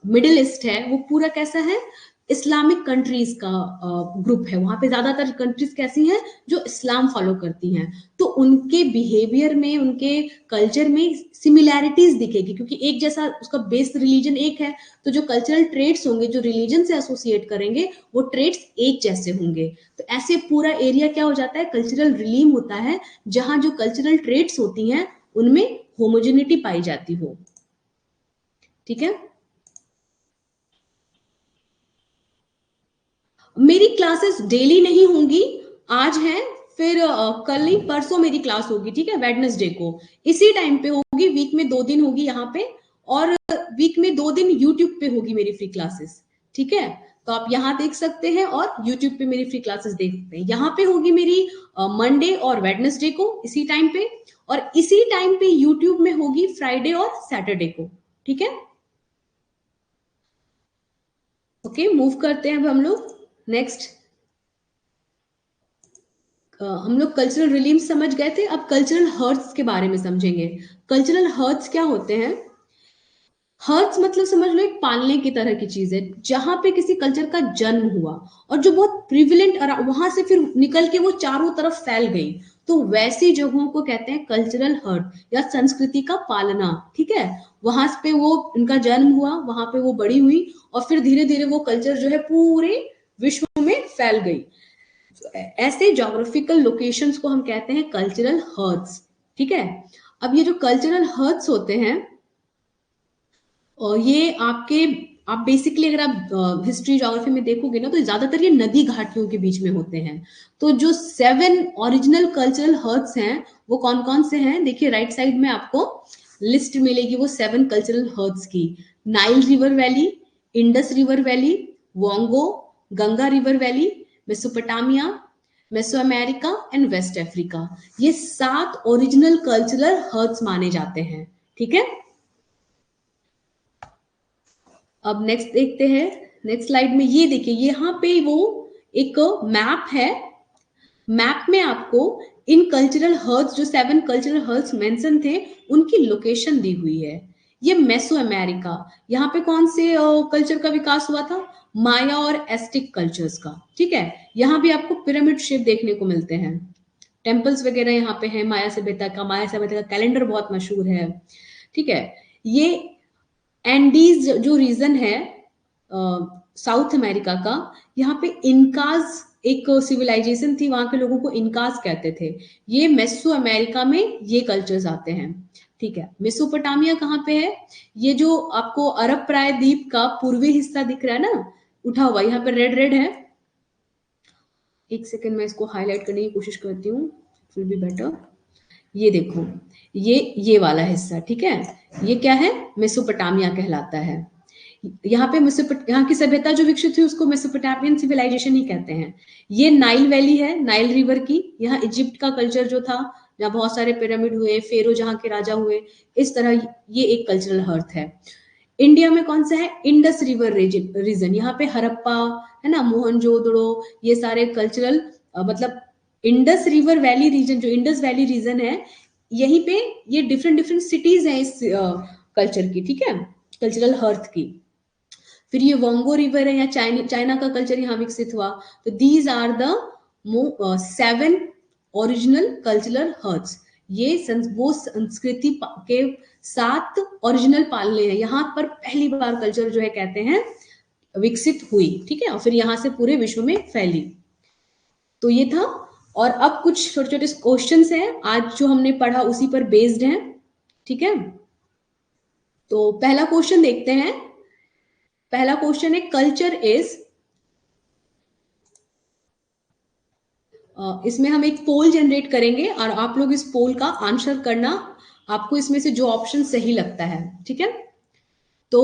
मिडिल ईस्ट है वो पूरा कैसा है, इस्लामिक कंट्रीज का ग्रुप है, वहां पे ज्यादातर कंट्रीज कैसी हैं, जो इस्लाम फॉलो करती हैं। तो उनके बिहेवियर में, उनके कल्चर में सिमिलैरिटीज दिखेगी, क्योंकि एक जैसा उसका बेस रिलीजन एक है, तो जो कल्चरल ट्रेड्स होंगे जो रिलीजन से एसोसिएट करेंगे वो ट्रेड्स एक जैसे होंगे। तो ऐसे पूरा एरिया क्या हो जाता है, कल्चरल रिलीम होता है, जहां जो कल्चरल ट्रेड्स होती हैं उनमें होमोजेनिटी पाई जाती हो। ठीक है, मेरी क्लासेस डेली नहीं होंगी, आज है, फिर कल नहीं परसों मेरी क्लास होगी, ठीक है, वेडनेसडे को इसी टाइम पे होगी, वीक में 2 दिन होगी यहाँ पे, और वीक में 2 दिन यूट्यूब पे होगी मेरी फ्री क्लासेस। ठीक है, तो आप यहाँ देख सकते हैं और यूट्यूब पे मेरी फ्री क्लासेस देख सकते हैं। यहाँ पे होगी मेरी मंडे और वेडनेसडे को इसी टाइम पे, और इसी टाइम पे यूट्यूब में होगी फ्राइडे और सैटरडे को। ठीक है, ओके, मूव करते हैं अब हम लोग नेक्स्ट। हम लोग कल्चरल रिलीम समझ गए थे, अब कल्चरल हर्ट्स के बारे में समझेंगे। कल्चरल हर्ट्स क्या होते हैं, हर्ट्स मतलब समझ लो एक पालने की तरह की चीज है, जहां पे किसी कल्चर का जन्म हुआ और जो बहुत प्रिविलेंट, वहां से फिर निकल के वो चारों तरफ फैल गई, तो वैसी जगहों को कहते हैं कल्चरल हर्ट या संस्कृति का पालना, ठीक है। वहां पे वो उनका जन्म हुआ, वहां पे वो बड़ी हुई और फिर धीरे धीरे वो कल्चर जो है पूरे विश्व में फैल गई। ऐसे जोग्राफिकल लोकेशंस को हम कहते हैं कल्चरल हर्ट्स, ठीक है। अब ये जो कल्चरल हर्ट्स होते हैं और ये आपके, आप बेसिकली अगर आप हिस्ट्री ज्योग्राफी में देखोगे ना तो ज्यादातर ये नदी घाटियों के बीच में होते हैं। तो जो 7 ओरिजिनल कल्चरल हर्ट्स हैं वो कौन कौन से हैं, देखिए राइट साइड में आपको लिस्ट मिलेगी वो 7 कल्चरल हर्ट्स की। Nile river valley, Indus river valley, वोंगो, Ganga river valley, Mesopotamia, Mesoamerica and West Africa. ये 7 ओरिजिनल कल्चरल हर्ट्स माने जाते हैं, ठीक है। अब नेक्स्ट देखते हैं, नेक्स्ट स्लाइड में ये देखिए यहाँ पे वो एक मैप है। मैप में आपको इन कल्चरल हर्ट्स, जो 7 कल्चरल हर्ट्स मेंशन थे, उनकी लोकेशन दी हुई है। ये मेसो अमेरिका, यहाँ पे कौन से कल्चर का विकास हुआ था, माया और एस्टिक कल्चर्स का, ठीक है। यहाँ भी आपको पिरामिड शेप देखने को मिलते हैं, टेम्पल्स वगैरह यहाँ पे है। माया सभ्यता का कैलेंडर बहुत मशहूर है, ठीक है। ये एंडीज जो रीजन है साउथ अमेरिका का, यहाँ पे इनकाज एक सिविलाइजेशन थी, वहां के लोगों को इनकाज कहते थे। ये मेसो अमेरिका में ये कल्चर्स आते हैं, ठीक है। मेसोपोटामिया कहाँ पे है, ये जो आपको अरब प्रायद्वीप का पूर्वी हिस्सा दिख रहा है ना उठा हुआ, यहाँ पे रेड रेड है। एक सेकेंड मैं इसको हाईलाइट करने की कोशिश करती हूँ, विल बी बेटर। ये देखो, ये वाला हिस्सा, ठीक है। ये क्या है, मेसोपोटामिया कहलाता है। यहाँ पे यहाँ की सभ्यता जो विकसित हुई उसको मेसोपोटामियन सिविलाइजेशन ही कहते हैं। ये नाइल वैली है, नाइल रिवर की। यहाँ इजिप्ट का कल्चर जो था, जहाँ बहुत सारे पिरामिड हुए, फेरो जहाँ के राजा हुए, इस तरह ये एक कल्चरल हर्थ है। इंडिया में कौन सा है, इंडस रिवर रीजन, यहाँ पे हरप्पा है ना, मोहनजोदड़ो, ये सारे कल्चरल मतलब इंडस रिवर वैली रीजन, जो इंडस वैली रीजन है, यहीं पे ये डिफरेंट डिफरेंट सिटीज हैं इस कल्चर की, ठीक है, कल्चरल हर्थ की। फिर ये वोंगो रिवर है, या चाइना का कल्चर यहाँ विकसित हुआ। तो these are the 7 original cultural hearths. ये वो संस्कृति के 7 ओरिजिनल पालने हैं, यहाँ पर पहली बार कल्चर जो है कहते हैं विकसित हुई, ठीक है, और फिर यहाँ से पूरे विश्व में फैली। तो ये था। और अब कुछ छोटे छोटे क्वेश्चन हैं आज जो हमने पढ़ा उसी पर बेस्ड हैं, ठीक है। तो पहला क्वेश्चन देखते हैं। पहला क्वेश्चन है, कल्चर इज, इसमें हम एक पोल जनरेट करेंगे और आप लोग इस पोल का आंसर करना, आपको इसमें से जो ऑप्शन सही लगता है, ठीक है। तो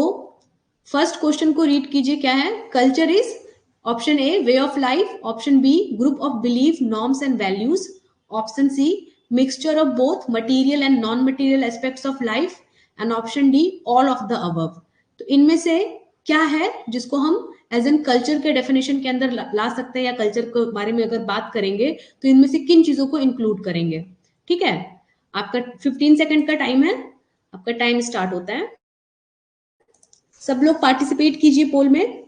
फर्स्ट क्वेश्चन को रीड कीजिए, क्या है, culture is, option A way of life, option B group of belief norms and values, option C mixture of both material and non material aspects of life, and option D all of the above. तो इनमें से क्या है जिसको हम as an culture के definition के अंदर ला सकते हैं, या कल्चर के बारे में अगर बात करेंगे तो इनमें से किन चीजों को इंक्लूड करेंगे, ठीक है। आपका 15 सेकंड का टाइम है, आपका टाइम स्टार्ट होता है। सब लोग पार्टिसिपेट कीजिए पोल में।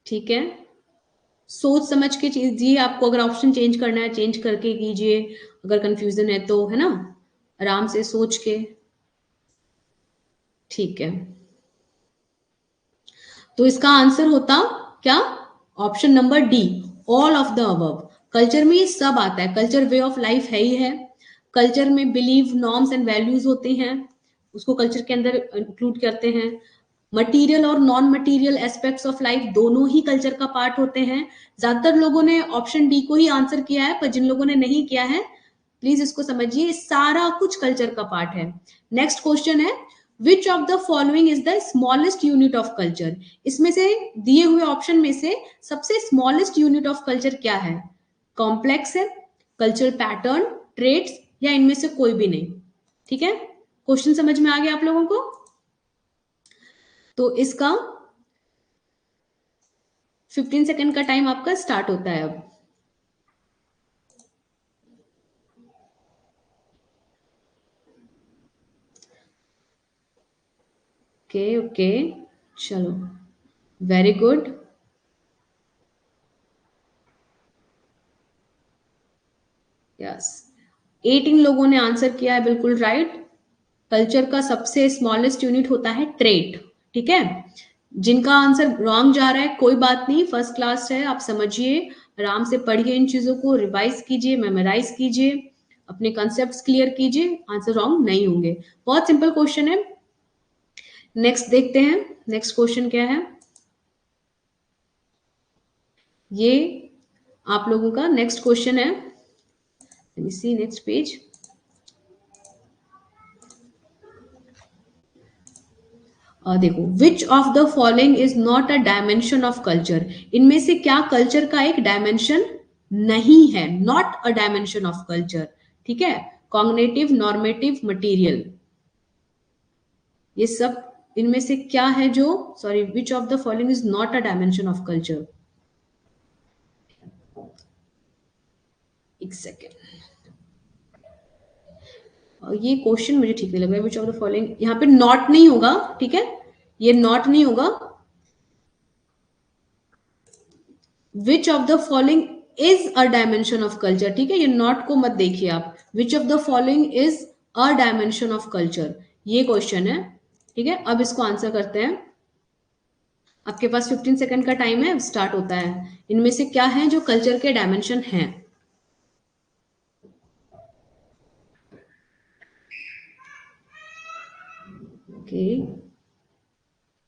ठीक है, सोच समझ के कीजिए, आपको अगर ऑप्शन चेंज करना है चेंज करके कीजिए, अगर कंफ्यूजन है तो, है ना, आराम से सोच के। ठीक है, तो इसका आंसर होता क्या, option number D, all of the above. Culture में ये सब आता है, कल्चर वे ऑफ लाइफ है ही है, कल्चर में बिलीव नॉर्म्स एंड वैल्यूज होते हैं, उसको कल्चर के अंदर इंक्लूड करते हैं। मटेरियल और non material aspects of life दोनों ही कल्चर का पार्ट होते हैं। ज्यादातर लोगों ने ऑप्शन डी को ही आंसर किया है, पर जिन लोगों ने नहीं किया है प्लीज इसको समझिए, सारा कुछ कल्चर का पार्ट है। नेक्स्ट क्वेश्चन है, which of the following is the smallest unit of culture. इसमें से दिए हुए ऑप्शन में से सबसे स्मॉलेस्ट यूनिट ऑफ कल्चर क्या है, कॉम्प्लेक्स है, कल्चर पैटर्न, ट्रेड्स, या इनमें से कोई भी नहीं, ठीक है। क्वेश्चन समझ में आ गया आप लोगों को। तो इसका 15 सेकंड का टाइम आपका स्टार्ट होता है अब। ओके ओके, चलो, वेरी गुड। यस, 18 लोगों ने आंसर किया है, बिल्कुल राइट। कल्चर का सबसे स्मॉलेस्ट यूनिट होता है ट्रेट, ठीक है। जिनका आंसर रॉन्ग जा रहा है कोई बात नहीं, फर्स्ट क्लास है, आप समझिए, आराम से पढ़िए, इन चीजों को रिवाइज कीजिए, मेमोराइज कीजिए, अपने कॉन्सेप्ट्स क्लियर कीजिए, आंसर रॉन्ग नहीं होंगे। बहुत सिंपल क्वेश्चन है। नेक्स्ट देखते हैं, नेक्स्ट क्वेश्चन क्या है। ये आप लोगों का नेक्स्ट क्वेश्चन है, लेट मी सी नेक्स्ट पेज। देखो, which of the following is not a dimension of culture, इनमें से क्या कल्चर का एक डायमेंशन नहीं है, not a dimension of culture, ठीक है। कॉग्निटिव, नॉर्मेटिव, मटीरियल, ये सब इनमें से क्या है जो, sorry, which of the following is not a dimension of culture. एक सेकेंड, ये क्वेश्चन मुझे ठीक नहीं लग रहा है। विच ऑफ द फॉलोइंग, यहाँ पे नॉट नहीं होगा, ठीक है, ये नॉट नहीं होगा। Which of the following is a dimension of culture, ठीक है, ये नॉट को मत देखिए आप। Which of the following is a dimension of culture, ये क्वेश्चन है, ठीक है। अब इसको आंसर करते हैं, आपके पास 15 सेकंड का टाइम है, स्टार्ट होता है। इनमें से क्या है जो कल्चर के डायमेंशन हैं। ओके,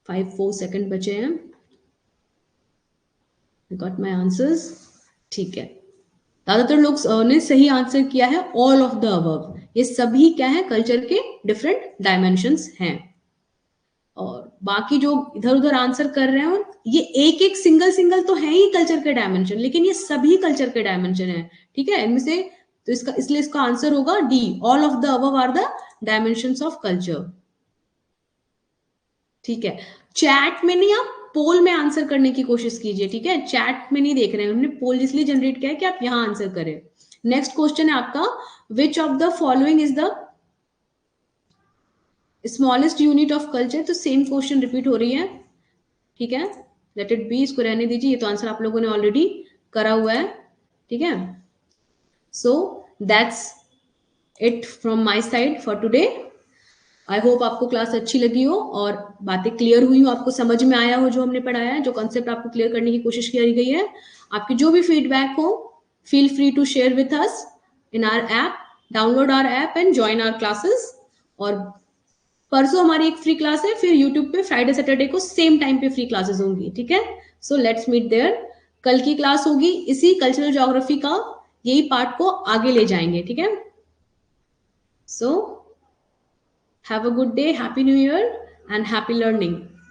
5-4 सेकंड बचे हैं। गॉट माई आंसर्स, ठीक है। ज्यादातर लोग ने सही आंसर किया है, ऑल ऑफ द अबव, ये सभी क्या है, कल्चर के डिफरेंट डायमेंशंस हैं। और बाकी जो इधर उधर आंसर कर रहे हो, ये एक एक सिंगल सिंगल तो है ही कल्चर के डायमेंशन, लेकिन ये सभी कल्चर के डायमेंशन है, ठीक है, इनमें से। तो इसका, इसलिए इसका आंसर होगा D, all of the above are the dimensions of culture, ठीक है। चैट में नहीं, आप पोल में आंसर करने की कोशिश कीजिए, ठीक है, चैट में नहीं देख रहे हैं, हमने पोल इसलिए जनरेट किया है कि आप यहां आंसर करें। नेक्स्ट क्वेश्चन है आपका, which of the following is the smallest unit of culture. तो सेम क्वेश्चन रिपीट हो रही है, ठीक है, लेट इट बी, इसको रहने दीजिए, ये तो आंसर आप लोगों ने ऑलरेडी करा हुआ है, ठीक है। So that's it from my side for today. I hope आपको क्लास अच्छी लगी हो और बातें क्लियर हुई हो, आपको समझ में आया हो जो हमने पढ़ाया है, जो कॉन्सेप्ट आपको क्लियर करने की कोशिश करी गई है। आपकी जो भी फीडबैक हो, feel free to share with us in our app, download our app and join our classes. और परसों हमारी एक फ्री क्लास है, फिर यूट्यूब पे फ्राइडे सैटरडे को सेम टाइम पे फ्री क्लासेस होंगी, ठीक है। So let's meet there. कल की क्लास होगी इसी कल्चरल ज्योग्राफी का, यही पार्ट को आगे ले जाएंगे, ठीक है। सो have a good day, happy new year and happy learning.